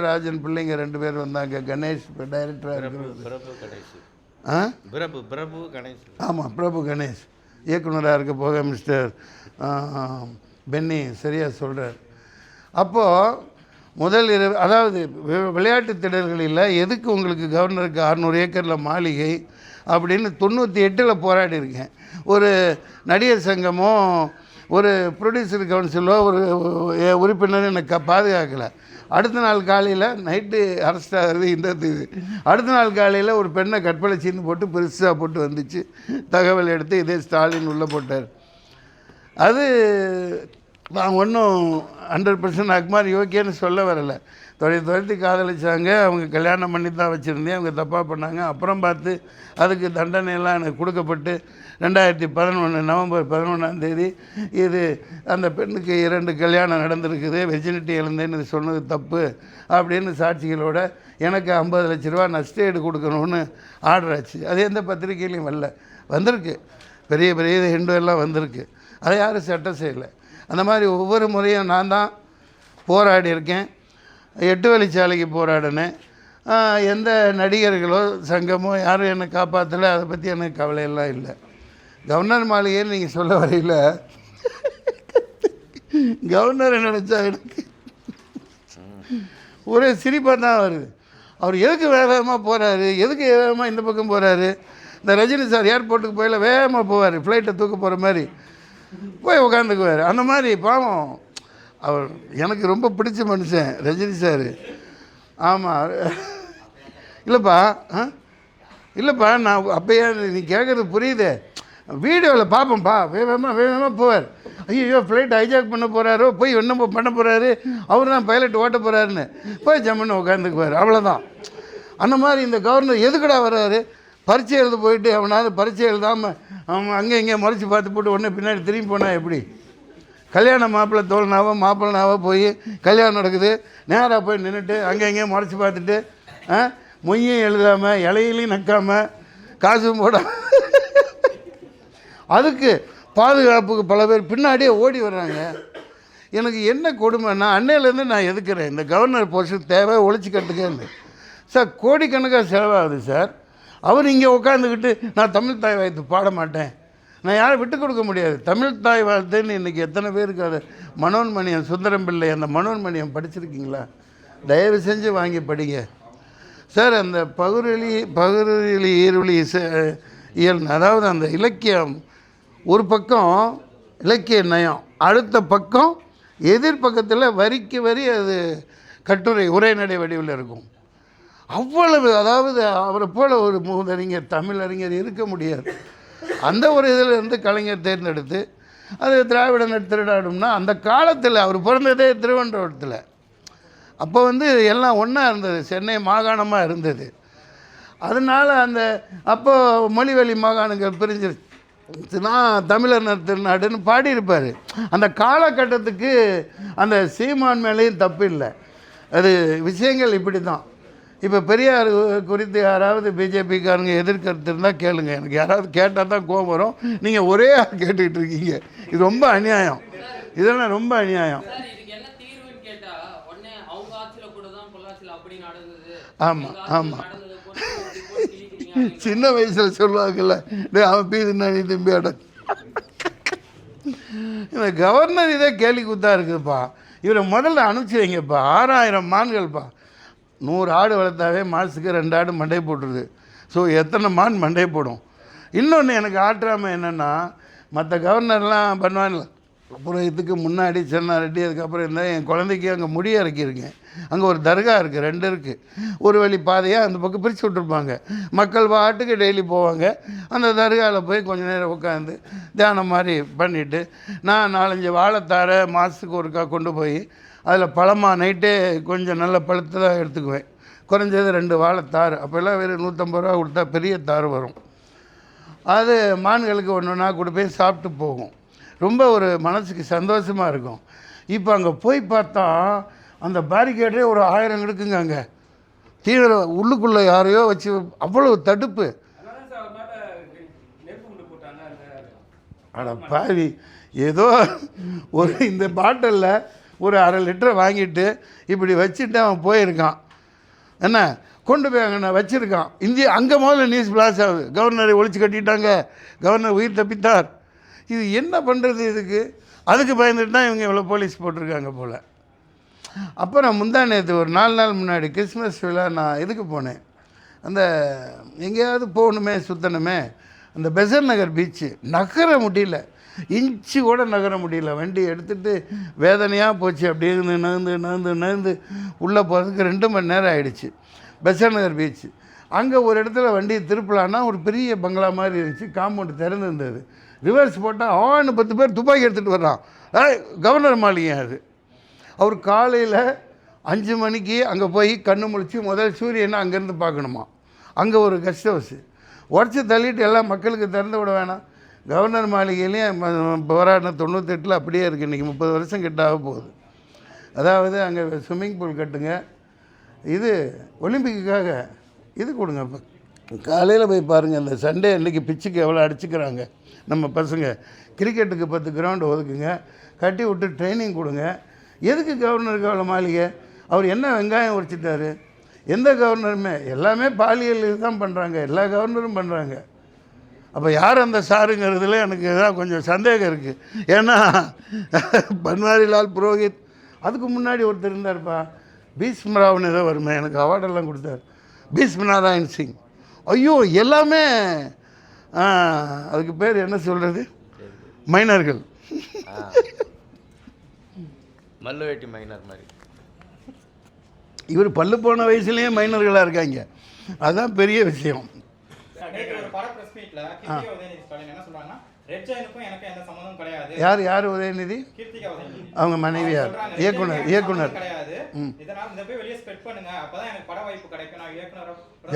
ராஜன் பிள்ளைங்க 2 பேர் வந்தாங்க, கணேஷ் டைரக்டராக இருக்கிறது, பிரபு கணேஷ். ஆமாம், பிரபு கணேஷ் இயக்குனராக இருக்க போக மிஸ்டர் பென்னி சரியாக சொல்கிறார். அப்போது முதல் அதாவது விளையாட்டு திடல்களில் எதுக்கு உங்களுக்கு கவர்னருக்கு 600 ஏக்கரில் மாளிகை அப்படின்னு 98 போராடி இருக்கேன். ஒரு நடிகர் சங்கமோ ஒரு ப்ரொடியூசர் கவுன்சிலோ ஒரு உறுப்பினர் எனக்கு பாதுகாக்கலை. அடுத்த நாள் காலையில் நைட்டு அரெஸ்ட் ஆகிறது இந்த இது. அடுத்த நாள் காலையில் ஒரு பெண்ணை கற்பனை சீன்னு போட்டு பெருசாக போட்டு வந்துச்சு. தகவல் எடுத்து இதே ஸ்டாலின் உள்ளே போட்டார். அது நான் ஒன்றும் 100% அக்மார் யோக்கியன்னு சொல்ல வரலை. துரத்தி காதலிச்சாங்க. அவங்க கல்யாணம் பண்ணி தான் வச்சுருந்தேன். அவங்க தப்பாக பண்ணாங்க. அப்புறம் பார்த்து அதுக்கு தண்டனையெல்லாம் எனக்கு கொடுக்கப்பட்டு 2011 நவம்பர் 11 இது அந்த பெண்ணுக்கு 2 கல்யாணம் நடந்திருக்குது, வெர்ஜினிட்டி இழந்தேன்னு சொன்னது தப்பு அப்படின்னு சாட்சிகளோட எனக்கு 50 லட்ச ரூபா நஷ்டஈடு கொடுக்கணும்னு ஆர்டர் ஆச்சு. அது எந்த பத்திரிகையிலையும் வரல. வந்திருக்கு, பெரிய பெரிய ஹிண்டுவெல்லாம் வந்திருக்கு. அதை யாரும் சட்டம் செய்யலை. அந்த மாதிரி ஒவ்வொரு முறையும் நான் தான் போராடி இருக்கேன். 8 வழிச்சாலைக்கு போராடினேன். எந்த நடிகர்களோ சங்கமோ யாரும் என்னை காப்பாற்றலை. அதை பற்றி எனக்கு கவலையெல்லாம் இல்லை. கவர்னர் மாளிகைன்னு நீங்கள் சொல்ல வரையில் கவர்னரை நினச்சா எனக்கு ஒரே சிரிப்பாக தான் வருது. அவர் எதுக்கு வேகமாக போகிறாரு, எதுக்கு வேகமாக இந்த பக்கம் போகிறாரு? இந்த ரஜினி சார் ஏர்போர்ட்டுக்கு போயில வேகமாக போவார், ஃப்ளைட்டை தூக்க போகிற மாதிரி போய் உட்காந்துக்குவார். அந்த மாதிரி பாவம் அவர் எனக்கு ரொம்ப பிடிச்ச மனுஷன் ரஜினி சார். ஆமாம், இல்லைப்பா நான் அப்போயே நீ கேட்குறது புரியுது. வீடியோவில் பார்ப்போம்ப்பா, வேகமாக போவார். ஐயோ ஃப்ளைட் ஹைஜாக் பண்ண போகிறாரோ, போய் என்ன பண்ண போகிறாரு, அவர் தான் பைலட் ஓட்ட போகிறாருன்னு போய் ஜம்முன்னு உட்காந்துக்குவார். அவ்வளோதான். அந்த மாதிரி இந்த கவர்னர் எதுக்குடா வர்றாரு? பரீட்சை எழுத போயிட்டு அவனாவது பரீட்சை எழுதாமல் அவன் அங்கே இங்கே முறைச்சி பார்த்து போட்டு உடனே பின்னாடி திரும்பி போனால் எப்படி? கல்யாண மாப்பிள்ளைனாவோ போய் கல்யாணம் நடக்குது, நேராக போய் நின்றுட்டு அங்கே இங்கேயும் முறைச்சி பார்த்துட்டு மொய்யும் எழுதாமல் இலையிலையும் நக்காமல் காசும் போட அதுக்கு பாதுகாப்புக்கு பல பேர் பின்னாடியே ஓடி வர்றாங்க. எனக்கு என்ன கொடுமைன்னா அன்னையிலேருந்து நான் எதுக்குறேன், இந்த கவர்னர் போஸ்ட்டு தேவை ஒழிச்சு கட்டுக்கன்னு. சார் கோடிக்கணக்காக செலவாகுது சார். அவர் இங்கே உட்காந்துக்கிட்டு நான் தமிழ் தாய் வாழ்த்து பாட மாட்டேன், நான் யாரும் விட்டு கொடுக்க முடியாது. தமிழ் தாய் வாழ்த்துன்னு இன்றைக்கி எத்தனை பேருக்கு அது மனோன்மணியம் சுந்தரம் பிள்ளை அந்த மனோன்மணியம் படிச்சிருக்கீங்களா? தயவு செஞ்சு வாங்கி படிங்க சார். அந்த பகுருளி ஈருளி இயல், அதாவது அந்த இலக்கியம் ஒரு பக்கம் இலக்கிய நயம், அடுத்த பக்கம் எதிர்பக்கத்தில் வரிக்கு வரி அது கட்டுரை உரைநடை வடிவில் இருக்கும். அவ்வளவு, அதாவது அவரை போல் ஒரு மூதறிஞர் தமிழறிஞர் இருக்க முடியாது. அந்த ஒரு இதில் இருந்து கலைஞர் தேர்ந்தெடுத்து அது திராவிட திருடாடும்னா அந்த காலத்தில் அவர் பிறந்ததே திருவனந்தபுரத்தில். அப்போ எல்லாம் ஒன்றா இருந்தது, சென்னை மாகாணமாக இருந்தது. அதனால் அந்த அப்போ மொழிவழி மாகாணங்கள் பிரிஞ்சிருச்சுன்னா தமிழர் திருநாடுன்னு பாடியிருப்பார். அந்த காலகட்டத்துக்கு அந்த சீமான் மேலேயும் தப்பு இல்லை. அது விஷயங்கள் இப்படி தான். இப்போ பெரியார் குறித்து யாராவது பிஜேபிக்காரங்க எதிர்கருத்து இருந்தால் கேளுங்க. எனக்கு யாராவது கேட்டால் தான் கோபம் வரும். நீங்கள் ஒரே கேட்டுக்கிட்டு இருக்கீங்க. இது ரொம்ப அநியாயம், இதெல்லாம் ரொம்ப அநியாயம். ஆமாம் ஆமாம், சின்ன வயசில் சொல்லுவாங்கல்ல, அவன் பீதுன்னா நீ திரும்பி அட. இந்த கவர்னர் இதே கேலி கூத்தா இருக்குதுப்பா. இவரை முதல்ல அனுப்பிச்சி வைங்கப்பா. 6000 மான்கள்ப்பா. 100 ஆடு வளர்த்தாவே மாதத்துக்கு 2 ஆடு மண்டை போட்டுருது. ஸோ எத்தனை மான் மண்டை போடும்? இன்னொன்று எனக்கு ஆற்றாமல் என்னென்னா, மற்ற கவர்னர்லாம் பண்ணுவான்ல, அப்புறம் இதுக்கு முன்னாடி சென்னாரெட்டி, அதுக்கப்புறம் இருந்தால் என் குழந்தைக்கு அங்கே முடி இறக்கியிருக்கேன். அங்கே ஒரு தர்கா இருக்குது, 2 இருக்குது. ஒரு வழி பாதையாக அந்த பக்கம் பிரித்து விட்ருப்பாங்க. மக்கள் பாட்டுக்கு டெய்லி போவாங்க. அந்த தர்காவில் போய் கொஞ்சம் நேரம் உட்காந்து தியானம் மாதிரி பண்ணிவிட்டு நான் 4-5 வாழைத்தாரை மாதத்துக்கு ஒருக்கா கொண்டு போய் அதில் பழமாக நைட்டே கொஞ்சம் நல்ல பழுத்ததாக எடுத்துக்குவேன். குறைஞ்சது 2 வாழைத்தார். அப்போல்லாம் வெறும் 150 ரூபா கொடுத்தா பெரிய தார் வரும். அது மான்களுக்கு ஒன்று ஒன்றா கொடுப்பேன், சாப்பிட்டு போகும். ரொம்ப ஒரு மனசுக்கு சந்தோஷமாக இருக்கும். இப்போ அங்கே போய் பார்த்தா அந்த பேரிகேடே ஒரு 1000 இருக்குங்க. அங்கே தீவிர உள்ளுக்குள்ளே யாரையோ வச்சு அவ்வளோ தடுப்பு. அட பாவி, ஏதோ ஒரு இந்த பாட்டிலில் ஒரு 1/2 லிட்டரை வாங்கிட்டு இப்படி வச்சுட்டு அவன் போயிருக்கான். என்ன கொண்டு போய் அங்கே வச்சுருக்கான். அங்கே முதல்ல நியூஸ் பிளாஸ் ஆகுது, கவர்னரை ஒழிச்சு கட்டிட்டாங்க, கவர்னர் உயிர் தப்பித்தார். இது என்ன பண்ணுறது இதுக்கு? அதுக்கு பயந்துட்டு தான் இவங்க இவ்வளோ போலீஸ் போட்டிருக்காங்க போல். அப்புறம் முந்தா நேற்று ஒரு 4 நாள் முன்னாடி கிறிஸ்மஸ் விழா நான் இதுக்கு போனேன். அந்த எங்கேயாவது போகணுமே சுற்றணுமே, அந்த பெசன்ட் நகர் பீச்சு நகர முடியல, இன்ச்சு கூட நகர முடியல. வண்டி எடுத்துகிட்டு வேதனையாக போச்சு. அப்படியே நகர்ந்து உள்ளே போகிறதுக்கு 2 மணி நேரம் ஆகிடுச்சு. பெசன்ட் நகர் பீச்சு அங்கே ஒரு இடத்துல வண்டியை திருப்பலான்னா ஒரு பெரிய பங்களா மாதிரி இருந்துச்சு, காம்பவுண்டு திறந்துருந்தது. ரிவர்ஸ் போட்டால் 10 பேர் துப்பாக்கி எடுத்துகிட்டு வர்றான். கவர்னர் மாளிகை அது. அவர் காலையில் 5 மணிக்கு அங்கே போய் கண்ணு முழிச்சு முதல் சூரியனை அங்கேருந்து பார்க்கணுமா. அங்கே ஒரு கெஸ்ட் ஹவுஸு உடச்சி தள்ளிட்டு எல்லாம் மக்களுக்கு திறந்து விட வேணாம். கவர்னர் மாளிகையிலையும் போராடின 98 அப்படியே இருக்குது. இன்றைக்கி 30 வருஷம் கிட்ட ஆக போகுது. அதாவது அங்கே ஸ்விம்மிங் பூல் கட்டுங்க, இது ஒலிம்பிக்குக்காக இது கொடுங்க. இப்போ காலையில் போய் பாருங்கள், அந்த சண்டே அன்றைக்கி பிச்சுக்கு எவ்வளோ அடிச்சுக்கிறாங்க நம்ம பசங்க. கிரிக்கெட்டுக்கு 10 கிரவுண்டு ஒதுக்குங்க, கட்டி விட்டு ட்ரைனிங் கொடுங்க. எதுக்கு கவர்னருக்கு அவ்வளோ மாளிகை? அவர் என்ன வெங்காயம் உரிச்சிட்டாரு? எந்த கவர்னருமே எல்லாமே பாலியல் இதுதான் பண்ணுறாங்க, எல்லா கவர்னரும் பண்ணுறாங்க. அப்போ யார் அந்த சாருங்கிறதுல எனக்கு தான் கொஞ்சம் சந்தேகம் இருக்குது. ஏன்னா பன்வாரிலால் புரோஹித், அதுக்கு முன்னாடி ஒருத்தர் இருந்தார்ப்பா, பீஷ்மராவ்னு ஏதோ வருமே, எனக்கு அவார்டெல்லாம் கொடுத்தார், பீஷ்மநாராயண் சிங். ஐயோ எல்லாமே அதுக்கு பேர் என்ன சொல்கிறது, மைனர்கள், மல்லுவேட்டி மைனர் மாதிரி. இவர் பல்லு போன வயசுலேயே மைனர்களாக இருக்காங்க. அதுதான் பெரிய விஷயம். யார் உதயநிதி? அவங்க மனைவியார், இயக்குனர்.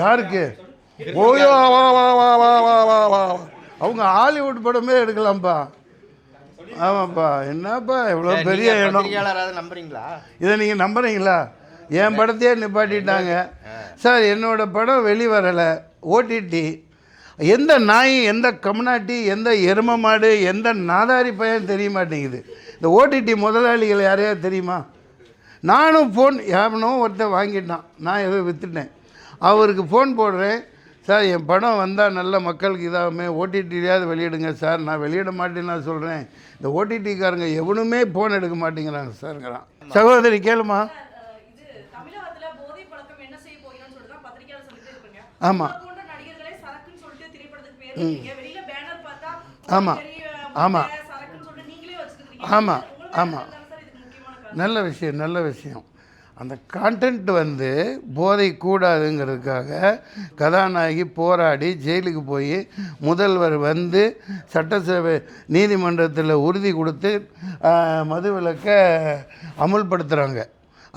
யாருக்கு? ஓயோ அவங்க ஹாலிவுட் படமே எடுக்கலாம்ப்பா. ஆமாப்பா, என்னப்பா எவ்வளோ பெரிய இடம். நம்புறீங்களா இதை? நீங்கள் நம்புறீங்களா? என் படத்தையே நிப்பாட்டிட்டாங்க சார். என்னோடய படம் வெளிவரலை, ஓடிடி. எந்த நாய், எந்த கம்நாட்டி, எந்த எரும மாடு, எந்த நாதாரி பையன் தெரிய மாட்டேங்குது. இந்த ஓடிடி முதலாளிகள் யாரையாவது தெரியுமா? நானும் ஃபோன் யாவனோ ஒருத்தன் வாங்கிட்டான், நான் ஏதோ விற்றுட்டேன். அவருக்கு ஃபோன் போடுறேன், சார் என் படம் வந்தால் நல்ல மக்களுக்கு இதாகுமே, ஓடிடிலையாவது வெளியிடுங்க சார். நான் வெளியிட மாட்டேன்னு நான் சொல்கிறேன். இந்த ஓடிடிக்காரங்க எவனுமே ஃபோன் எடுக்க மாட்டேங்கிறாங்க சார்ங்கிறான். சகோதரி கேளுமா. ஆமாம் ஆமாம் ஆமாம் ஆமாம் ஆமாம் நல்ல விஷயம். அந்த கான்டென்ட் வந்து போதை கூடாதுங்கிறதுக்காக கதாநாயகி போராடி ஜெயிலுக்கு போய் முதல்வர் வந்து சட்டசபை நீதிமன்றத்தில் உறுதி கொடுத்து மதுவிலக்கை அமுல்படுத்துகிறாங்க.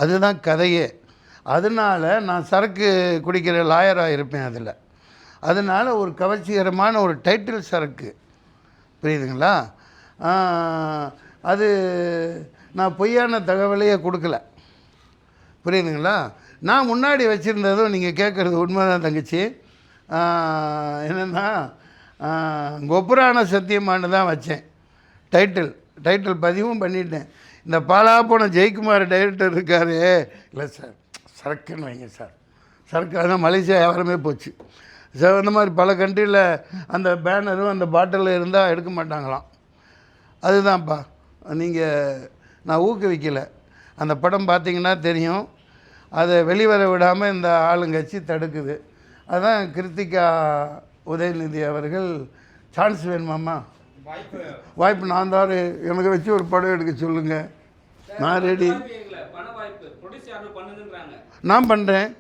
அதுதான் கதையே. அதனால் நான் சரக்கு குடிக்கிற லாயராக இருப்பேன் அதில். அதனால் ஒரு கவர்ச்சிகரமான ஒரு டைட்டில் சரக்கு, புரியுதுங்களா? அது நான் பொய்யான தகவலையே கொடுக்கல, புரியுதுங்களா? நான் முன்னாடி வச்சுருந்ததும் நீங்கள் கேட்குறது உண்மைதான் தங்கச்சி. என்னென்னா கொப்புரான சத்தியமானு தான் வச்சேன் டைட்டில் பதிவும் பண்ணிட்டேன். இந்த பாலாப்போன ஜெயக்குமார் டைரக்டர் இருக்கார், இல்லை சார் சரக்குன்னு வைங்க சார், சரக்கு. அதான் மலேசியா வியாபாரமே போச்சு சார். அந்த மாதிரி பல கண்ட்ரியில் அந்த பேனரும் அந்த பாட்டிலில் இருந்தால் எடுக்க மாட்டாங்களாம். அதுதான்ப்பா, நான் ஊக்குவிக்கலை. அந்த படம் பார்த்திங்கன்னா தெரியும், அதை வெளிவர விடாமல் இந்த ஆளுங்கட்சி தடுக்குது. அதுதான் கிருத்திகா உதயநிதி அவர்கள் சான்ஸ் வேணுமாம்மா, வாய்ப்பு நான் தான், எனக்கு வச்சு ஒரு படம் எடுக்க சொல்லுங்கள், நான் ரெடி. நான் பண்ணுறேன்.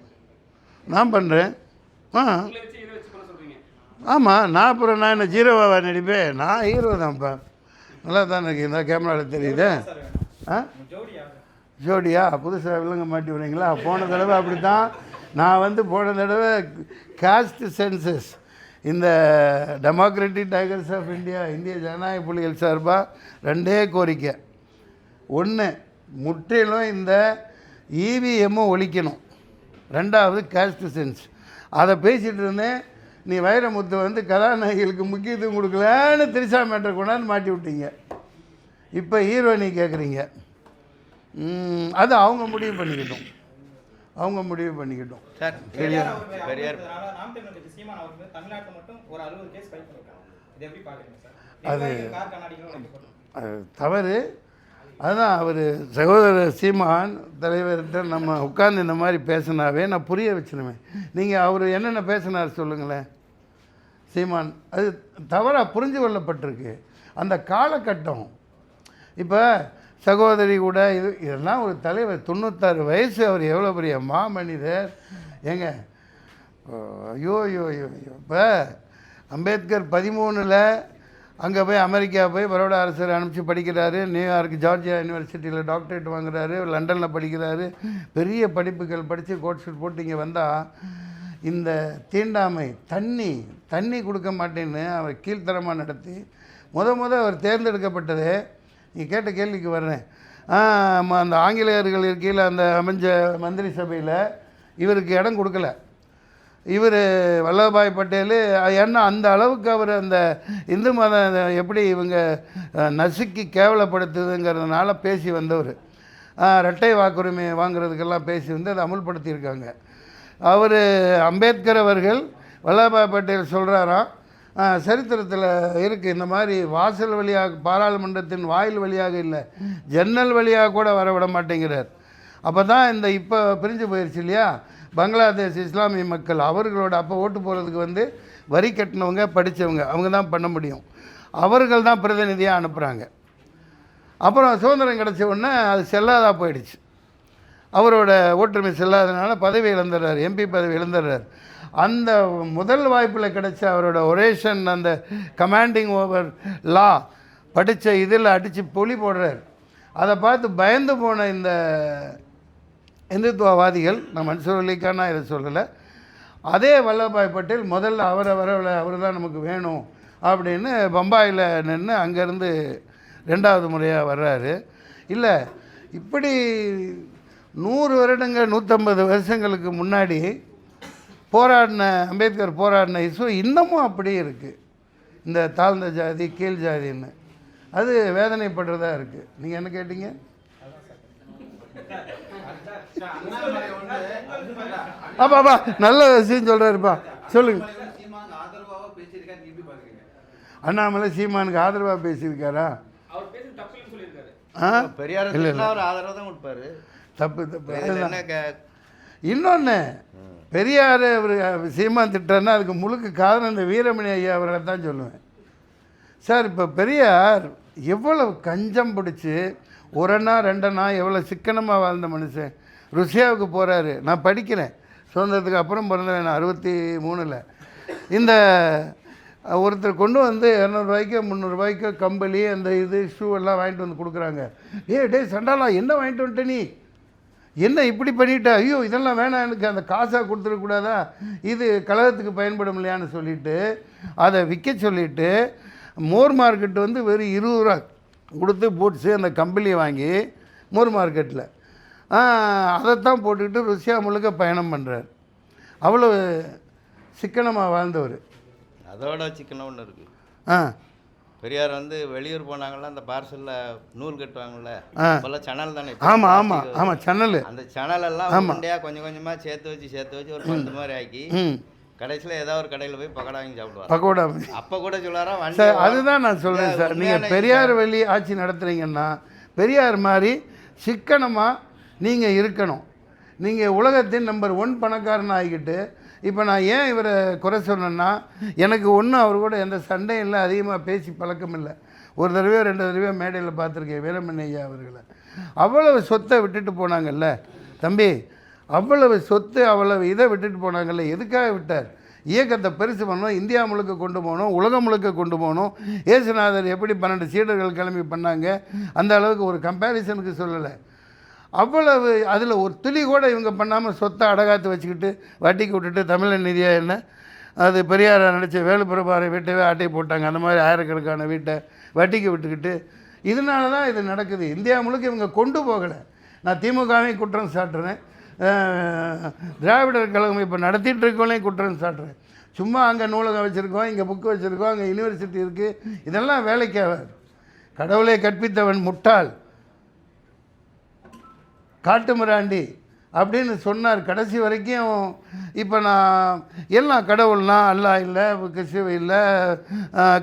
ஆமாம், நான் அப்புறம் நான் என்ன ஜீரோவாக நடிப்பேன்? நான் ஹீரோ தான்ப்பா. நல்லா தானே இருக்கு, இந்த கேமராவில் தெரியுது. ஜோடியா புதுசாக விலங்க மாட்டி விடுறீங்களா? போன தடவை அப்படி தான். நான் போன தடவை காஸ்ட் சென்சஸ், இந்த டெமோக்ராட்டிக் டைகர்ஸ் ஆஃப் இந்தியா, இந்திய ஜனநாயக புலிகள் சார்பாக 2 கோரிக்கை. 1, முற்றிலும் இந்த இவிஎம்மும் ஒழிக்கணும். 2வது காஸ்ட் சென்ஸ். அதை பேசிகிட்டு இருந்தேன். நீ வைரமுத்து கதாநாயகிகளுக்கு முக்கியத்துவம் கொடுக்கலன்னு திரிசா மேட்டரை கொண்டாந்து மாட்டி விட்டீங்க. இப்போ ஹீரோயினி கேட்குறீங்க, அது அவங்க முடிவு பண்ணிக்கிட்டோம். அவங்க முடிவு பண்ணிக்கிட்டோம். சார் பெரியார் பெரியார் நாம் தமிழர் கட்சி சீமான் அவர்கள் தமிழ்நாட்டில் மட்டும் ஒரு 60 கேஸ் ஃபைல் பண்ணிருக்காங்க. இதை எப்படி பார்க்குறீங்க சார்? அது கார் கண்ணாடிகளும் வைக்கப்படும். அது தவறு. அதுதான் அவர் சகோதரர் சீமான் தலைவர்கிட்ட நம்ம உட்கார்ந்து இந்த மாதிரி பேசினாவே நான் புரிய வச்சிருவேன். நீங்கள் அவர் என்னென்ன பேசினார் சொல்லுங்களேன். சீமான் அது தவறாக புரிஞ்சு கொள்ளப்பட்டிருக்கு. அந்த காலகட்டம் இப்போ சகோதரி கூட இதெல்லாம் ஒரு தலைவர் 96 வயசு, அவர் எவ்வளோ பெரிய மாமனிதர் ஏங்க. ஐயோ ஐயோ ஐயோ இப்போ அம்பேத்கர் 13ல் அங்கே போய் அமெரிக்கா போய் பரோடா அரசர் அனுப்பிச்சு படிக்கிறாரு. நியூயார்க் ஜார்ஜியா யூனிவர்சிட்டியில் டாக்டரேட் வாங்குறாரு. லண்டனில் படிக்கிறாரு. பெரிய படிப்புகள் படித்து கோட் ஷூட் போட்டு இங்கே வந்தால் இந்த தீண்டாமை தண்ணி கொடுக்க மாட்டேன்னு அவர் கீழ்த்தரமாக நடத்தி அவர் தேர்ந்தெடுக்கப்பட்டது. நீங்கள் கேட்ட கேள்விக்கு வர்றேன். அந்த ஆங்கிலேயர்கள் கீழே அந்த அமைஞ்ச மந்திரி சபையில் இவருக்கு இடம் கொடுக்கல. இவர் வல்லபாய் பட்டேல் ஏன்னா அந்த அளவுக்கு அவர் அந்த இந்து மதம் எப்படி இவங்க நசுக்கி கேவலப்படுத்துதுங்கிறதுனால பேசி வந்தவர். இரட்டை வாக்குரிமை வாங்குறதுக்கெல்லாம் பேசி வந்து அதை அமுல்படுத்தியிருக்காங்க. அவர் அம்பேத்கர் அவர்கள் வல்லபாய் பட்டேல் சொல்கிறாராம், சரித்திரத்தில் இருக்குது இந்த மாதிரி வாசல் வழியாக பாராளுமன்றத்தின் வாயில் வழியாக இல்லை ஜன்னல் வழியாக கூட வர விட மாட்டேங்கிறார். அப்போ தான் இந்த இப்போ பிரிஞ்சு போயிடுச்சு இல்லையா பங்களாதேஷ் இஸ்லாமிய மக்கள், அவர்களோட அப்போ ஓட்டு போகிறதுக்கு வந்து வரி கட்டினவங்க படித்தவங்க அவங்க தான் பண்ண முடியும். அவர்கள் தான் பிரதிநிதியாக அனுப்புகிறாங்க. அப்புறம் சுதந்திரம் கிடச்ச உடனே அது செல்லாதாக போயிடுச்சு. அவரோட ஓட்டுரிமை செல்லாதனால பதவி இழந்துடுறார், எம்பி பதவி இழந்துடுறார். அந்த முதல் வாய்ப்பில் கிடைச்ச அவரோட ஒரேஷன் அந்த கமாண்டிங் ஓவர் லா படித்த இதில் அடித்து பொலி போடுறார். அதை பார்த்து பயந்து போன இந்த இந்துத்துவவாதிகள், நான் மன்சூர் அலிகானா இதை சொல்லலை, அதே வல்லபாய் பட்டேல் முதல்ல அவர் தான் நமக்கு வேணும் அப்படின்னு பம்பாயில் நின்று அங்கேருந்து 2வது முறையாக வர்றாரு. இல்லை இப்படி 100 வருடங்கள் 150 வருஷங்களுக்கு முன்னாடி அம்பேத்கர் போராடின இஷ்யூ இன்னமும் அப்படியே இருக்குது. இந்த தாழ்ந்த ஜாதி கீழ் ஜாதின்னு அது வேதனைப்படுறதா இருக்குது. நீங்கள் என்ன கேட்டீங்க? அப்பா நல்ல விஷயம் சொல்கிறாருப்பா, சொல்லுங்க. அண்ணாமலை சீமானுக்கு ஆதரவாக பேசியிருக்காரா? பெரியார் ஆதரவு தான் கொடுப்பாரு. தப்பு. இன்னொன்று பெரியார் சீமான் திட்டம்னா அதுக்கு முழுக்க காரணம் இந்த வீரமணி ஐயா அவர்களை தான் சொல்லுவேன். சார் இப்போ பெரியார் எவ்வளவு கஞ்சம் பிடிச்சி 1 அண்ணா 2 அண்ணா எவ்வளோ சிக்கனமாக வாழ்ந்த மனுஷன். ருசியாவுக்கு போகிறாரு. நான் படிக்கிறேன், சுதந்திரத்துக்கு அப்புறம் பிறந்தேன் நான் 63ல். இந்த ஒருத்தர் கொண்டு வந்து 200 ரூபாய்க்கோ 300 ரூபாய்க்கோ கம்பளி அந்த ஷூ எல்லாம் வாங்கிட்டு வந்து கொடுக்குறாங்க. டே சண்டாலா என்ன வாங்கிட்டு வந்துட்ட நீ, என்ன இப்படி பண்ணிட்ட, ஐயோ இதெல்லாம் வேணாம், எனக்கு அந்த காசாக கொடுத்துடக்கூடாதா, இது கழகத்துக்கு பயன்படும் இல்லையான்னு சொல்லிவிட்டு அதை விற்க சொல்லிவிட்டு மோர் மார்க்கெட்டு வந்து வெறும் 20 ரூபா கொடுத்து பூட்ஸு அந்த கம்பளியை வாங்கி மோர் மார்க்கெட்டில் அதைத்தான் போட்டுக்கிட்டு ருசியா முழுக்க பயணம் பண்ணுறார். அவ்வளோ சிக்கனமாக வாழ்ந்தவர். அதோட சிக்கனம் ஒன்று இருக்குது. பெரியார் வந்து வெளியூர் போனாங்கள்ல அந்த பார்சலில் நூல் கட்டுவாங்கள்ல, அப்போல்லாம் சணல் தானே. ஆமாம் சணல். அந்த சணல் எல்லாம் உண்டையாக கொஞ்சம் கொஞ்சமாக சேர்த்து வச்சு ஒரு 10 மாதிரி ஆக்கி கடைசியில் ஏதாவது ஒரு கடையில் போய் பக்கோடா வாங்கி சாப்பிடுவார். பக்கோடா அப்போ கூட சொல்லாரா சார், அதுதான் நான் சொல்கிறேன் சார். நீங்கள் பெரியார் வழி ஆட்சி நடத்துகிறீங்கன்னா பெரியார் மாதிரி சிக்கனமாக நீங்கள் இருக்கணும். நீங்கள் உலகத்தின் நம்பர் 1 பணக்காரன் ஆகிக்கிட்டு இப்போ நான் ஏன் இவரை குறை சொன்னேன்னா, எனக்கு ஒன்றும் அவர் கூட எந்த சண்டையும் இல்லை, அதிகமாக பேசி பழக்கம் இல்லை. ஒரு தடவையோ 2 தடவையோ மேடையில் பார்த்துருக்கேன் வீரமணி ஐயா அவர்களை. அவ்வளவு சொத்தை விட்டுட்டு போனாங்கல்ல தம்பி, அவ்வளவு சொத்து அவ்வளவு இதை விட்டுட்டு போனாங்கல்ல. எதுக்காக விட்டார்? இயக்கத்தை பெருசு பண்ணணும், இந்தியா முழுக்க கொண்டு போகணும், உலகம் முழுக்க கொண்டு போகணும். இயேசுநாதர் எப்படி 12 சீடர்கள் கிளம்பி பண்ணாங்க, அந்த அளவுக்கு ஒரு கம்பேரிசனுக்கு சொல்லலை. அவ்வளவு அதில் ஒரு துளி கூட இவங்க பண்ணாமல் சொத்தை அடகாத்து வச்சுக்கிட்டு வட்டிக்கு விட்டுட்டு தமிழன் நிதியாக என்ன அது பெரியார் நினச்ச வேலுப்பிரபாரை வீட்டவே ஆட்டை போட்டாங்க. அந்த மாதிரி ஆயிரக்கணக்கான வீட்டை வட்டிக்கு விட்டுக்கிட்டு இதனால தான் இது நடக்குது. இந்தியா முழுக்க இவங்க கொண்டு போகலை. நான் திமுகவையும் குற்றம் சாட்டுறேன், திராவிடர் கழகம் இப்போ நடத்திட்டு இருக்கவங்களையும் குற்றம் சாட்டுறேன். சும்மா அங்கே நூலகம் வச்சுருக்கோம், இங்கே புக்கு வச்சுருக்கோம், அங்கே யூனிவர்சிட்டி இருக்குது, இதெல்லாம் வேலைக்கு ஆகாது. கடவுளை கற்பித்தவன் முட்டாள், காட்டுமிராண்டி அப்படின்னு சொன்னார் கடைசி வரைக்கும். இப்போ நான் எல்லாம் கடவுள்னா அல்லாஹ் இல்லை, கிறிஸ்துவ இல்லை,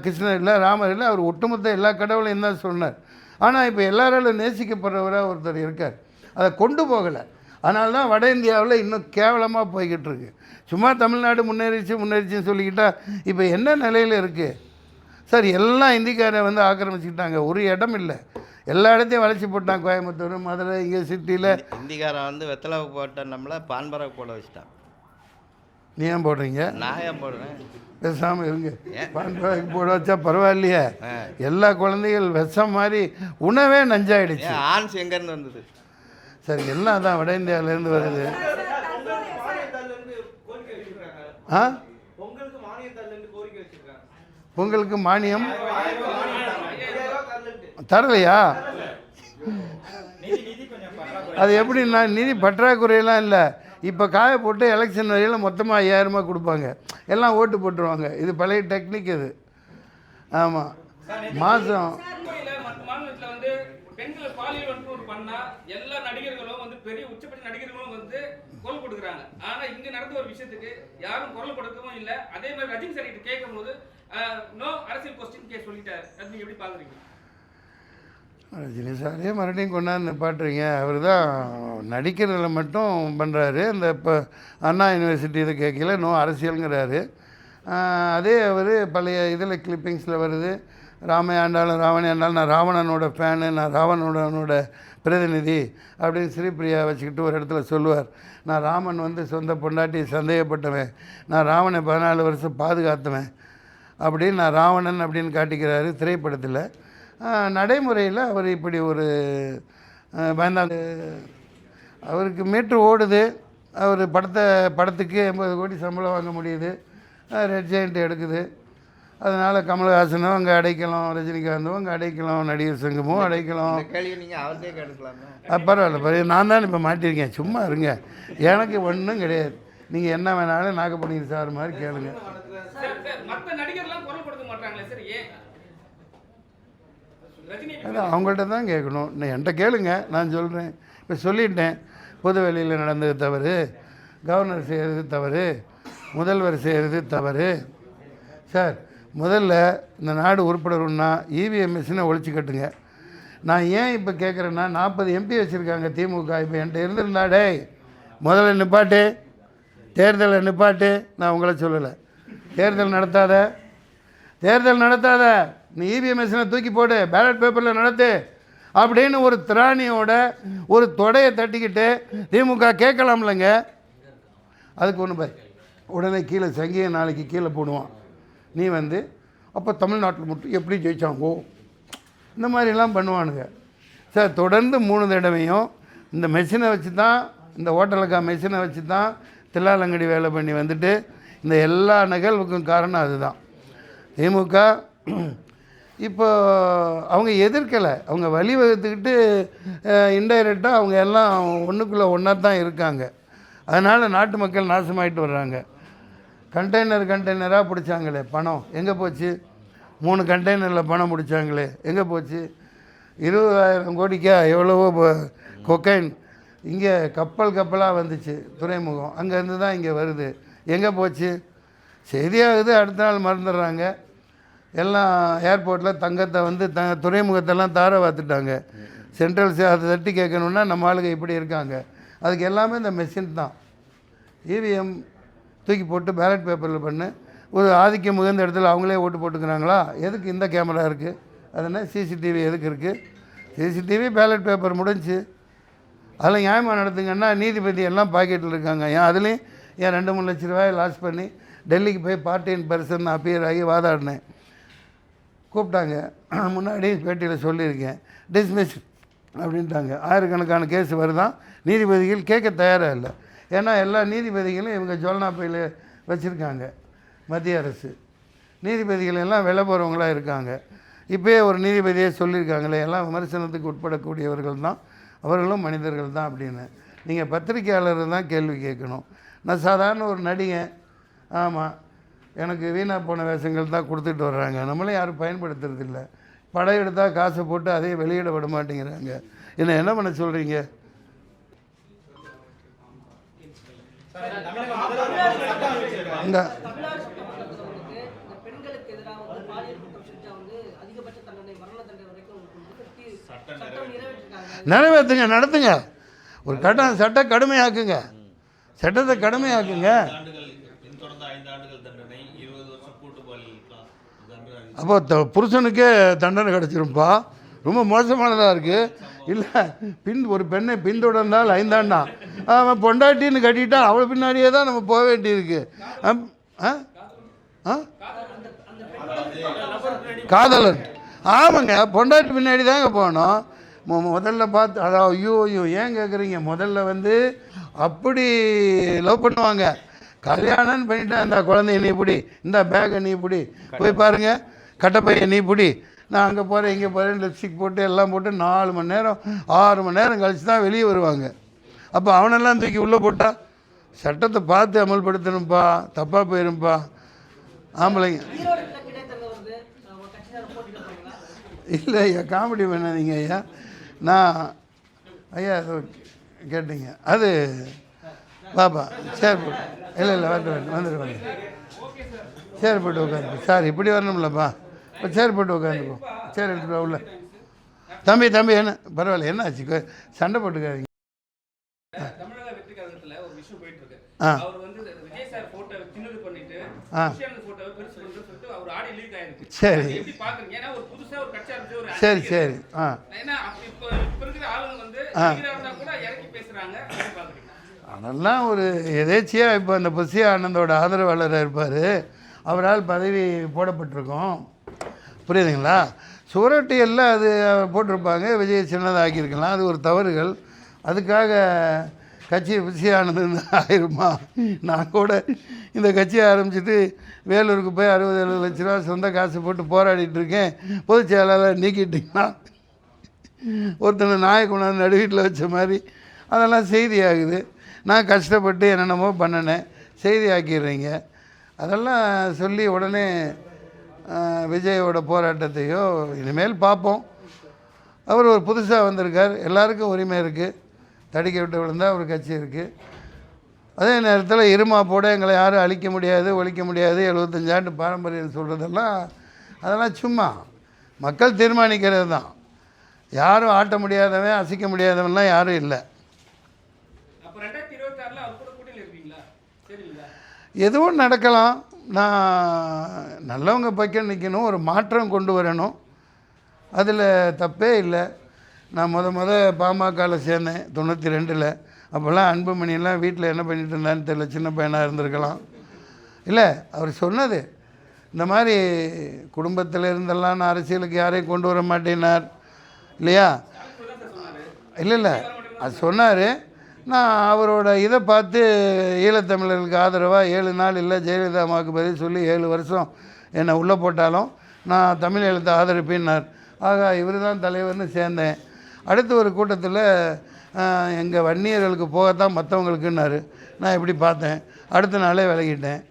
கிருஷ்ணர் இல்லை, ராமர் இல்லை, அவர் ஒட்டுமொத்த எல்லா கடவுளையும் தான் சொன்னார். ஆனால் இப்போ எல்லாராலும் நேசிக்கப்படுறவராக ஒருத்தர் இருக்கார், அதை கொண்டு போகலை. அதனால தான் வட இந்தியாவில் இன்னும் கேவலமாக போய்கிட்டு இருக்கு. சும்மா தமிழ்நாடு முன்னேறிச்சுன்னு சொல்லிக்கிட்டால் இப்போ என்ன நிலையில் இருக்குது சார்? எல்லாம் இந்திக்காரை வந்து ஆக்கிரமிச்சுக்கிட்டாங்க, ஒரு இடம் இல்லை, எல்லா இடத்தையும் வளைச்சி போட்டான். கோயம்புத்தூர், மதுரை, இங்கே சிட்டியில். இந்திக்காரன் வந்து வெத்தலை போட்ட நம்மளை பான்பரை போட வச்சுட்டான். நீ ஏன் போடுறீங்க? நான் ஏன் போடுறேன்? பேசாமல் இருங்க. பான்பராக்கு போட வச்சா பரவாயில்லையே. எல்லா குழந்தைகள் விஷம் மாதிரி உணவே நஞ்சாயிடுச்சு. ஆன்ஸ் எங்கேருந்து வந்தது? சரி, எல்லாம் தான் வட இந்தியாவிலேருந்து வருது. ஆ, பொங்கலுக்கு மானியம் தரலையா? அது எப்படின்னா நிதி பற்றாக்குறையெல்லாம் இல்லை. இப்போ காய போட்டு எலெக்ஷன் வரையில் மொத்தமாக 5000 ரூபாய் கொடுப்பாங்க, எல்லாம் ஓட்டு போட்டுருவாங்க. இது பழைய டெக்னிக் இது. ஆமாம், மாதம் மாநிலத்தில் வந்து பெண்களை பாலியல் வன்முறை பண்ணா எல்லா நடிகர்களும் வந்து பெரிய உச்சப்பட்ட நடிகர்களும் வந்து குரல் கொடுக்குறாங்க. ஆனா இங்க நடந்த ஒரு விஷயத்துக்கு யாரும் குரல் கொடுக்கவும் இல்லை. அதே மாதிரி ரஜினி சார் கிட்ட கேட்கும் போது நோ அரசியல் கொஸ்டின் சொல்லிட்டாரு. அது நீங்க எப்படி பாக்குறீங்க? ரஜினி சாரே மறுபடியும் கொண்டாந்து நிப்பாட்டுறீங்க. அவர் தான் நடிக்கிறதுல மட்டும் பண்ணுறாரு. இந்த இப்போ அண்ணா யூனிவர்சிட்டி இதை கேட்கல, நோ அரசியலுங்கிறாரு. அதே அவர் பழைய இதில் கிளிப்பிங்ஸில் வருது, ராமே ஆண்டாலும் ராவணே ஆண்டாலும் நான் ராவணனோட ஃபேனு, நான் ராவணனோட பிரதிநிதி அப்படின்னு ஸ்ரீபிரியா வச்சுக்கிட்டு ஒரு இடத்துல சொல்லுவார். நான் ராமன் வந்து சொந்த பொண்டாட்டி சந்தேகப்பட்டவன், நான் ராவனை 14 வருஷம் பாதுகாத்தவன் அப்படின்னு நான் ராவணன் அப்படின்னு காட்டிக்கிறாரு திரைப்படத்தில். நடைமுறையில் அவர் இப்படி ஒரு பயந்தாங்க. அவருக்கு மீட்ரு ஓடுது, அவர் படத்துக்கு 80 கோடி சம்பளம் வாங்க முடியுது, ரெட் ஜெயண்ட் எடுக்குது. அதனால் கமல்ஹாசனும் அங்கே அடைக்கலாம், ரஜினிகாந்தும் அங்கே அடைக்கலாம், நடிகர் சங்கமும் அடைக்கலாம். பரவாயில்ல, நான் தான் இப்போ மாட்டியிருக்கேன், சும்மா இருங்க. எனக்கு ஒன்றும் கிடையாது, நீங்கள் என்ன வேணாலும் நாகப்பண்ணீர் சார் மாதிரி கேளுங்க. அவங்கள்ட்ட தான் கேட்கணும், என்கிட்ட கேளுங்க, நான் சொல்கிறேன். இப்போ சொல்லிட்டேன், பொது வெளியில் நடந்தது தவறு, கவர்னர் செய்கிறது தவறு, முதல்வர் செய்கிறது தவறு. சார், முதல்ல இந்த நாடு உருப்படணும்னா இவிஎம் மிஷினை ஒழிச்சு கட்டுங்க. நான் ஏன் இப்போ கேட்குறேன்னா 40 எம்பி வச்சுருக்காங்க திமுக. இப்போ என்கிட்ட இருந்திருந்தாடே முதல்ல நிப்பாட்டு, தேர்தலை நிப்பாட்டு. நான் உங்களை சொல்லலை, தேர்தல் நடத்தாத, நீ இவிஎம் மிஷினை தூக்கி போடு, பேலட் பேப்பரில் நடத்து அப்படின்னு ஒரு திராணியோட ஒரு தொடையை தட்டிக்கிட்டு திமுக கேட்கலாம்லங்க. அதுக்கு ஒன்று பாரு, உடனே கீழே சங்கியை நாளைக்கு கீழே போடுவான். நீ வந்து அப்போ தமிழ்நாட்டில் மட்டும் எப்படி ஜெயிச்சாங்கோ, இந்த மாதிரிலாம் பண்ணுவானுங்க. சார், தொடர்ந்து 3 தடவையும் இந்த மெஷினை வச்சு தான், இந்த ஹோட்டலுக்கா மெஷினை வச்சு தான் தில்லாலங்கடி வேலை பண்ணி வந்துட்டு இந்த எல்லா நிகழ்வுக்கும் காரணம் அதுதான். திமுக இப்போ அவங்க எதிர்க்கலை, அவங்க வழிவகுத்துக்கிட்டு இன்டைரக்டாக அவங்க எல்லாம் ஒன்றுக்குள்ளே ஒன்றா தான் இருக்காங்க. அதனால் நாட்டு மக்கள் நாசமாயிட்டு வர்றாங்க. கண்டெய்னராக பிடிச்சாங்களே பணம் எங்கே போச்சு? 3 கண்டெய்னரில் பணம் பிடிச்சாங்களே எங்கே போச்சு? 20,000 கோடிக்கா எவ்வளவோ கொக்கைன் இங்கே கப்பலாக வந்துச்சு துறைமுகம், அங்கேருந்து தான் இங்கே வருது, எங்கே போச்சு? செய்தியாகுது, அடுத்த நாள் மறந்துடுறாங்க. எல்லாம் ஏர்போர்ட்டில் தங்கத்தை வந்து துறைமுகத்தெல்லாம் தார வாத்துட்டாங்க. சென்ட்ரல் அதை தட்டி கேட்கணுன்னா நம்ம ஆளுங்க இப்படி இருக்காங்க. அதுக்கு எல்லாமே இந்த மெஷின் தான். இவிஎம் தூக்கி போட்டு பேலட் பேப்பரில் பண்ணு, ஒரு ஆதிக்கம் மிகுந்த இடத்துல அவங்களே ஓட்டு போட்டுக்கிறாங்களா? எதுக்கு இந்த கேமரா இருக்குது? அது என்ன சிசிடிவி எதுக்கு இருக்குது? சிசிடிவி பேலட் பேப்பர் முடிஞ்சு அதில் நியாயமாக நடத்துங்கன்னா நீதிபதி எல்லாம் பாக்கெட்டில் இருக்காங்க. ஏன் அதுலேயும் ஏன் 2-3 லட்ச ரூபாய் லாஸ் பண்ணி டெல்லிக்கு போய் பார்ட்டி இன் பர்சன் அப்பியர் ஆகி வாதாடினேன். கூப்பிட்டாங்க, முன்னாடி பேட்டியில் சொல்லியிருக்கேன், டிஸ்மிஸ் அப்படின்ட்டாங்க. ஆயிரக்கணக்கான கேஸ் வருதான், நீதிபதிகள் கேட்க தயாராக இல்லை. ஏன்னா எல்லா நீதிபதிகளும் இவங்க ஜோல்னாப்பையில் வச்சுருக்காங்க. மத்திய அரசு நீதிபதிகள் எல்லாம் வெளில போகிறவங்களாக இருக்காங்க. இப்போயே ஒரு நீதிபதியே சொல்லியிருக்காங்களே, எல்லாம் விமர்சனத்துக்கு உட்படக்கூடியவர்கள் தான், அவர்களும் மனிதர்கள் தான் அப்படின்னு. நீங்கள் பத்திரிக்கையாளர் தான் கேள்வி கேட்கணும். நான் சாதாரண ஒரு நடிகன், ஆமாம், எனக்கு வீணாக போன வேஷங்கள் தான் கொடுத்துட்டு வர்றாங்க, நம்மளே யாரும் பயன்படுத்துறதில்ல. படம் எடுத்தால் காசை போட்டு அதையும் வெளியிட விட மாட்டேங்கிறாங்க. என்ன பண்ண சொல்கிறீங்க? தமிழக முதல்வர் சட்டம் அறிவிச்சிருக்காரு. இந்த தமிழ்நாடு சட்டமன்றத்தில் வந்துட்டு இந்த பெண்களுக்கு எதிராக வந்து பாலியல் குற்றம் செஞ்சா வந்து அதிகபட்ச தண்டனை மரண தண்டனை வரைக்கும் கொடுத்து சட்டம் நிறைவேற்றிருக்காங்க. நிறைவேற்றுங்க, நடத்துங்க. ஒரு சட்டம் கடுமையாக்குங்க, சட்டத்தை கடுமையாக்குங்க. அப்போ புருஷனுக்கே தண்டனை கிடச்சிருப்பா. ரொம்ப மோசமானதாக இருக்குது. இல்லை ஒரு பெண்ணை பின்தொடர்ந்தால் 5 ஆண்டா, அவன் பொண்டாட்டின்னு கட்டிட்டா அவள் பின்னாடியே தான் நம்ம போக வேண்டியிருக்கு. காதலன், ஆமாங்க, பொண்டாட்டி பின்னாடி தாங்க போகணும். முதல்ல பார்த்து அதான் ஐயோ ஏன் கேட்குறீங்க, முதல்ல வந்து அப்படி லவ் பண்ணுவாங்க. கல்யாணம்னு பண்ணிட்டா இந்த குழந்தைய நீ பிடி, இந்த பேக்கை நீ பிடி, போய் பாருங்கள், கட்டப்பையை நீ பிடி, நான் அங்கே போகிறேன் இங்கே போகிறேன், லிப்ஸ்டிக் போட்டு எல்லாம் போட்டு 4 மணி நேரம் 6 மணி நேரம் கழித்து தான் வெளியே வருவாங்க. அப்போ அவனெல்லாம் தூக்கி உள்ளே போட்டால் சட்டத்தை பார்த்து அமல்படுத்தணும்ப்பா, தப்பாக போயிரும்ப்பா. ஆம்பளைங்க இல்லை ஐயா, காமெடி பண்ணாதீங்க ஐயா. நான் ஐயா கேட்டீங்க அது பாப்பா சேர் போட்டு இல்லை வந்துடு சேர் போட்டு உட்காந்து சார் இப்படி வரணும்லப்பா, இப்போ சேர் போட்டு உட்காந்துப்போம். சேர் எடுத்துப்பா உள்ள. தம்பி என்ன பரவாயில்ல, என்ன ஆச்சு, சண்டை போட்டுக்காதீங்க. தமிழக வெற்றி கழகத்துல ஒரு விஷயம் போயிட்டு இருக்கு. அவர் வந்து விஜய் சார் போட்டோ சின்னது பண்ணிட்டு கிறிஸ்டியன் போட்டோவை பெருசு பண்றது சொல்லிட்டு அவர் ஆடியோ லீக் ஆயிருக்கு. சரி, எப்படி பாக்குறீங்க? ஏன்னா ஒரு புதுசா ஒரு கட்சி ஆரம்பிச்சு ஒரு சரி ஏன்னா இப்போ இருக்கிற ஆளுங்க வந்து இருந்தா கூட இறக்கி பேசுறாங்க. எப்படி பாக்குறீங்க? அதெல்லாம் ஒரு எதேச்சியாக இப்போ அந்த புசி ஆனந்தோட ஆதரவாளராக இருப்பார், அவரால் பதவி போடப்பட்டிருக்கோம். புரியுதுங்களா? சுவரொட்டியெல்லாம் அது போட்டிருப்பாங்க, விஜய் சின்னதாக்கியிருக்கலாம், அது ஒரு தவறுகள். அதுக்காக கட்சி புசி ஆனதுன்னு ஆயிருமா? நான் கூட இந்த கட்சியை ஆரம்பிச்சுட்டு வேலூருக்கு போய் 60-70 லட்ச ரூபா சொந்த காசு போட்டு போராடிட்டு இருக்கேன், பொதுச் செயலாளர் நீக்கிட்டிங்கன்னா ஒருத்தனை நாயை கொண்டாந்து நடு வீட்டில் வச்ச மாதிரி அதெல்லாம் செய்தி ஆகுது. நான் கஷ்டப்பட்டு என்னென்னமோ பண்ணினேன், செய்தி ஆக்கிடுறீங்க. அதெல்லாம் சொல்லி உடனே விஜயோட போராட்டத்தையோ இனிமேல் பார்ப்போம். அவர் ஒரு புதுசாக வந்திருக்கார், எல்லாருக்கும் உரிமை இருக்குது. தடிக்க விட்டு விழுந்தால் ஒரு கட்சி இருக்குது. அதே நேரத்தில் இருமாப்போட எங்களை யாரும் அழிக்க முடியாது, ஒழிக்க முடியாது, 75 ஆண்டு பாரம்பரியம் சொல்கிறதெல்லாம் அதெல்லாம் சும்மா மக்கள் தீர்மானிக்கிறது தான். யாரும் ஆட்ட முடியாதவன் அசைக்க முடியாதவன்லாம் யாரும் இல்லை. எதுவும் நடக்கலாம். நான் நல்லவங்க பக்கம் நிற்கணும், ஒரு மாற்றம் கொண்டு வரணும், அதில் தப்பே இல்லை. நான் முத பாமகவில் சேர்ந்தேன் 92. அப்போல்லாம் அன்புமணியெல்லாம் வீட்டில் என்ன பண்ணிட்டு இருந்தான்னு தெரியல, சின்ன பையனாக இருந்திருக்கலாம். இல்லை, அவர் சொன்னது இந்த மாதிரி குடும்பத்தில் இருந்தெல்லாம் நான் அரசியலுக்கு யாரையும் கொண்டு வர மாட்டேனார் இல்லையா? இல்லை அது சொன்னார். நான் அவரோட இதை பார்த்து ஈழத்தமிழர்களுக்கு ஆதரவாக 7 நாள் இல்லை ஜெயலலிதா அம்மாவுக்கு பதில் சொல்லி 7 வருஷம் என்னை உள்ளே போட்டாலும் நான் தமிழ் எழுத்தை ஆதரிப்பினார். ஆக இவர் தான் தலைவர்னு சேர்ந்தேன். அடுத்த ஒரு கூட்டத்தில் எங்கள் வன்னியர்களுக்கு போகத்தான் மற்றவங்களுக்குன்னாரு. நான் இப்படி பார்த்தேன், அடுத்த நாளே விலகிட்டேன்.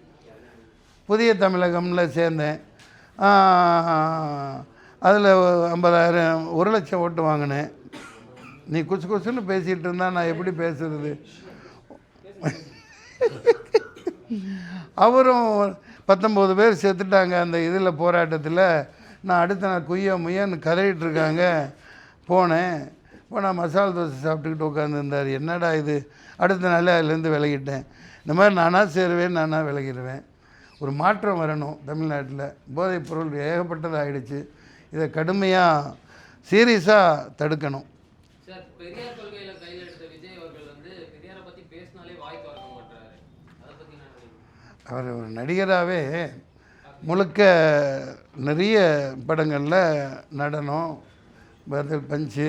புதிய தமிழகமில் சேர்ந்தேன். அதில் 50,000 1 லட்சம் ஓட்டு வாங்கினேன். நீ குசுன்னு பேசிகிட்டு இருந்தா நான் எப்படி பேசுறது? அவரும் 19 பேர் செத்துட்டாங்க அந்த இதில் போராட்டத்தில். நான் அடுத்த நாள் முய்யன்னு கதறிட்டு இருக்காங்க. போனேன், போனால் மசால் தோசை சாப்பிட்டுக்கிட்டு உட்காந்துருந்தார். என்னடா இது? அடுத்த நாள் அதுலேருந்து விலகிட்டேன். இந்த மாதிரி நானாக சேருவேன், நானாக விலகிடுவேன். ஒரு மாற்றம் வரணும் தமிழ்நாட்டில். போதைப் பொருள் ஏகப்பட்டது ஆகிடுச்சு. இதை கடுமையாக சீரியஸாக தடுக்கணும். சார், பெரியார் கொள்கையில கையில் எடுத்த விஜய் அவர்கள் வந்து பெரியாரை பற்றி பேசினாலே வாய் திறக்க மாட்டாரு. அதை பற்றி அவர் ஒரு நடிகராகவே முழுக்க நிறைய படங்களில் நடனம், பதில் பஞ்சு,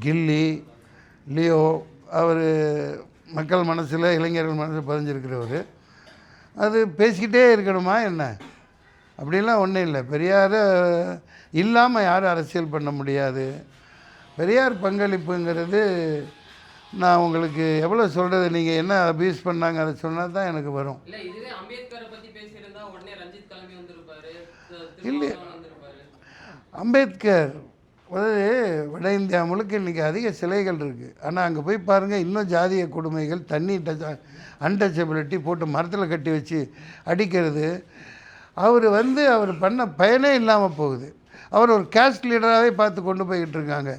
கில்லி, லியோ, அவர் மக்கள் மனசில் இளைஞர்கள் மனசில் பதிஞ்சிருக்கிறவர். அது பேசிக்கிட்டே இருக்கணுமா என்ன? அப்படிலாம் ஒன்றும் இல்லை. பெரியார் இல்லாமல் யாரும் அரசியல் பண்ண முடியாது. பெரியார் பங்களிப்புங்கிறது நான் உங்களுக்கு எவ்வளோ சொல்கிறது, நீங்கள் என்ன அபியூஸ் பண்ணாங்க அதை சொன்னால் தான் எனக்கு வரும். இல்லை, இதுவே அம்பேத்கரை பற்றி பேசியிருந்தா உடனே ரஞ்சித் கிளம்பி வந்திருப்பாரு, இல்லை, அம்பேத்கர் அதாவது வட இந்தியா முழுக்க இன்றைக்கி அதிக சிலைகள் இருக்குது. ஆனால் அங்கே போய் பாருங்கள், இன்னும் ஜாதிய கொடுமைகள், தண்ணி அன்டச்சபிலிட்டி போட்டு மரத்தில் கட்டி வச்சு அடிக்கிறது. அவர் பண்ண பயனே இல்லாமல் போகுது. அவர் ஒரு கேஸ்ட் லீடராகவே பார்த்து கொண்டு போய்கிட்டு இருக்காங்க.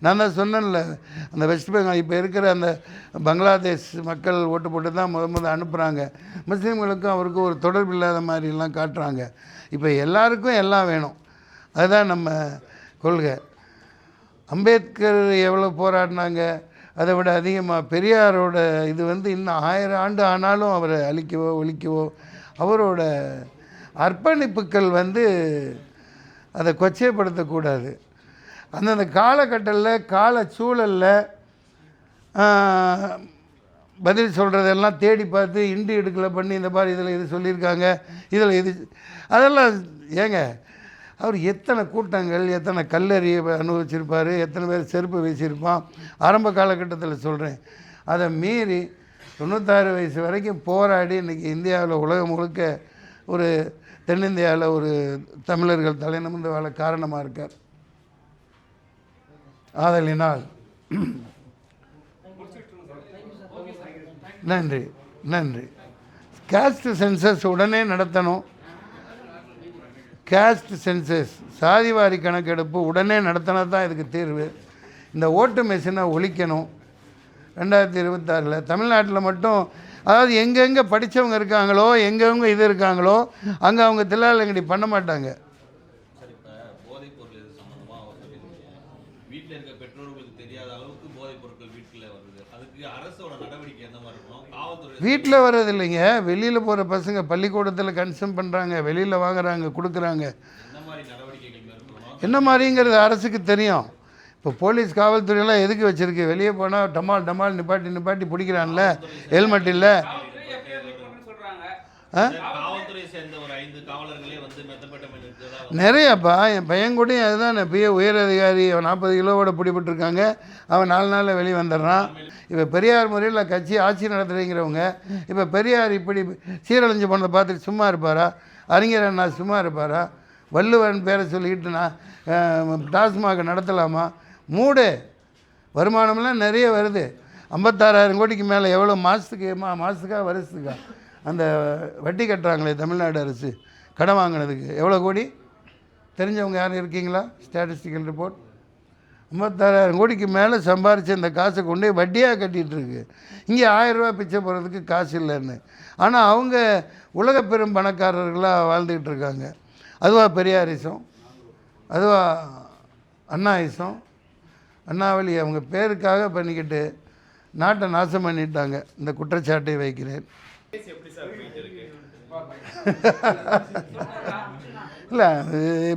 நான் தான் சொன்னேன்ல, அந்த வெஸ்ட் பெங்கால் இப்போ இருக்கிற அந்த பங்களாதேஷ் மக்கள் ஓட்டு போட்டு தான் முதல் அனுப்புகிறாங்க. முஸ்லீம்களுக்கும் அவருக்கும் ஒரு தொடர்பு இல்லாத மாதிரிலாம் காட்டுறாங்க. இப்போ எல்லாருக்கும் எல்லாம் வேணும், அதுதான் நம்ம கொள்கை. அம்பேத்கர் எவ்வளோ போராடினாங்க, அதை விட அதிகமாக பெரியாரோட இது இன்னும் 1000 ஆண்டு ஆனாலும் அவரை அழிக்கவோ ஒழிக்கவோ அவரோட அர்ப்பணிப்புகள் அதை கொச்சைப்படுத்தக்கூடாது. அந்தந்த காலகட்டத்தில் கால சூழலில் பதில் சொல்கிறதெல்லாம் தேடி பார்த்து இண்டு எடுக்கலை பண்ணி இந்த மாதிரி இதில் இது சொல்லியிருக்காங்க, இதில் இது அதெல்லாம் ஏங்க, அவர் எத்தனை கூட்டங்கள், எத்தனை கல்லறி அனுபவிச்சிருப்பார், எத்தனை பேர் செருப்பு வீசியிருப்பான். ஆரம்ப காலகட்டத்தில் சொல்கிறேன். அதை மீறி 96 வயசு வரைக்கும் போராடி இன்றைக்கி இந்தியாவில் உலகம் முழுக்க ஒரு தென்னிந்தியாவில் ஒரு தமிழர்கள் தலைநிமிர்ந்து வாழ காரணமாக இருக்கார். ஆதலினால் நன்றி நன்றி. கேஸ்ட் சென்சஸ் உடனே நடத்தணும். கேஸ்ட் சென்சஸ், சாதிவாரி கணக்கெடுப்பு உடனே நடத்தினா தான் இதுக்கு தீர்வு. இந்த ஓட்டு மெஷினை ஒழிக்கணும். 2026 தமிழ்நாட்டில் மட்டும், அதாவது எங்கெங்கே படித்தவங்க இருக்காங்களோ, எங்கெங்க இது இருக்காங்களோ, அங்கே அவங்க தில்லாலங்கடி பண்ண மாட்டாங்க. சார், இப்போ போதைப் பொருள் இது சம்மந்தமாக வீட்டில் இருக்க பெற்றோர்களுக்கு தெரியாத அளவுக்கு போதைப் பொருட்கள் வீட்டில் வருது. அதுக்கு அரசோட நடவடிக்கை எந்த மாதிரி இருக்கணும்? காவல்துறை வீட்டில் வர்றது இல்லைங்க, வெளியில் போகிற பசங்க பள்ளிக்கூடத்தில் கன்சியூம் பண்ணுறாங்க, வெளியில் வாங்குறாங்க, கொடுக்குறாங்க. என்ன மாதிரி நடவடிக்கைகள் மேற்கொள்ளணும்? என்ன மாதிரிங்கிறது அரசுக்கு தெரியும். இப்போ போலீஸ் காவல்துறையெல்லாம் எதுக்கு வச்சுருக்கு? வெளியே போனால் டமால் டமால் நிப்பாட்டி பிடிக்கிறான்ல, ஹெல்மெட் இல்லை. காவல்துறை சேர்ந்த ஒரு 5 காவலர்களே மெத்தப்பட்டமைன் இருக்கிறதா நிறையப்பா. என் பையன் கூட அதுதான் பெரிய உயர் அதிகாரி, அவன் 40 கிலோவோட பிடிபட்டிருக்காங்க. அவன் 4 நாளில் வெளியே வந்துடுறான். இப்போ பெரியார் முறையில் கட்சி ஆட்சி நடத்துகிறவங்க இப்போ பெரியார் இப்படி சீரழிஞ்சு போனதை பார்த்துட்டு சும்மா இருப்பாரா? அறிஞர் அண்ணா சும்மா இருப்பாரா? வள்ளுவன் பேரை சொல்லிக்கிட்டு நான் டாஸ்மாக நடத்தலாமா? மூடு. வருமானம்லாம் நிறைய வருது. 56,000 கோடிக்கு மேலே. எவ்வளோ மாதத்துக்கா வருஷத்துக்கா அந்த வட்டி கட்டுறாங்களே தமிழ்நாடு அரசு கடன் வாங்கினதுக்கு? எவ்வளோ கோடி? தெரிஞ்சவங்க யாரும் இருக்கீங்களா? Statistical report. 56,000 கோடிக்கு மேலே சம்பாரித்து இந்த காசை கொண்டு வட்டியாக கட்டிகிட்ருக்கு. இங்கே 1000 ரூபா பிச்சை போகிறதுக்கு காசு இல்லைன்னு. ஆனால் அவங்க உலக பெரும் பணக்காரர்களாக வாழ்ந்துக்கிட்டு இருக்காங்க. அதுவா பெரியாரிசம்? அதுவா அண்ணாயிசம்? அண்ணாவளி அவங்க பேருக்காக பண்ணிக்கிட்டு நாட்டை நாசம் பண்ணிட்டாங்க. இந்த குற்றச்சாட்டை வைக்கிறேன். இல்லை,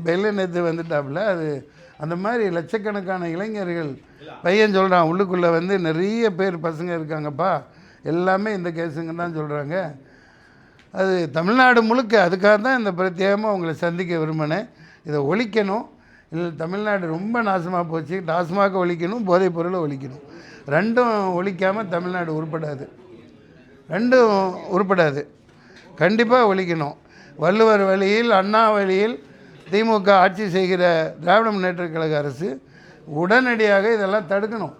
பெல்ல நேற்று வந்துட்டாப்புல. அது அந்த மாதிரி லட்சக்கணக்கான இளைஞர்கள் பையன் சொல்கிறான், உள்ளுக்குள்ளே நிறைய பேர் பசங்க இருக்காங்கப்பா, எல்லாமே இந்த கேஸுங்க தான் சொல்கிறாங்க. அது தமிழ்நாடு முழுக்க. அதுக்காக தான் இந்த பிரத்யேகமாக உங்களை சந்திக்க விரும்பினேன். இதை ஒழிக்கணும். இல்லை, தமிழ்நாடு ரொம்ப நாசமாக போச்சு. டாஸ்மாக ஒழிக்கணும், போதைப் பொருளை ஒழிக்கணும். ரெண்டும் ஒழிக்காமல் தமிழ்நாடு உருப்படாது. ரெண்டும் உருப்படாது. கண்டிப்பாக ஒழிக்கணும். வள்ளுவர் வழியில், அண்ணா வழியில் திமுக ஆட்சி செய்கிற திராவிட முன்னேற்றக் கழக அரசு உடனடியாக இதெல்லாம் தடுக்கணும்.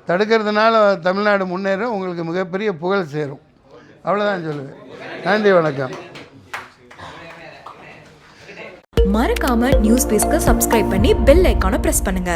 தடுக்கிறதுனால தமிழ்நாடு முன்னேறும், உங்களுக்கு மிகப்பெரிய புகழ் சேரும். அவ்வளோதான் சொல்லுவேன். நன்றி, வணக்கம். மறக்காம நியூஸ் பேஸ்க்கு சப்ஸ்கிரைப் பண்ணி பெல் ஐகானை பிரஸ் பண்ணுங்க.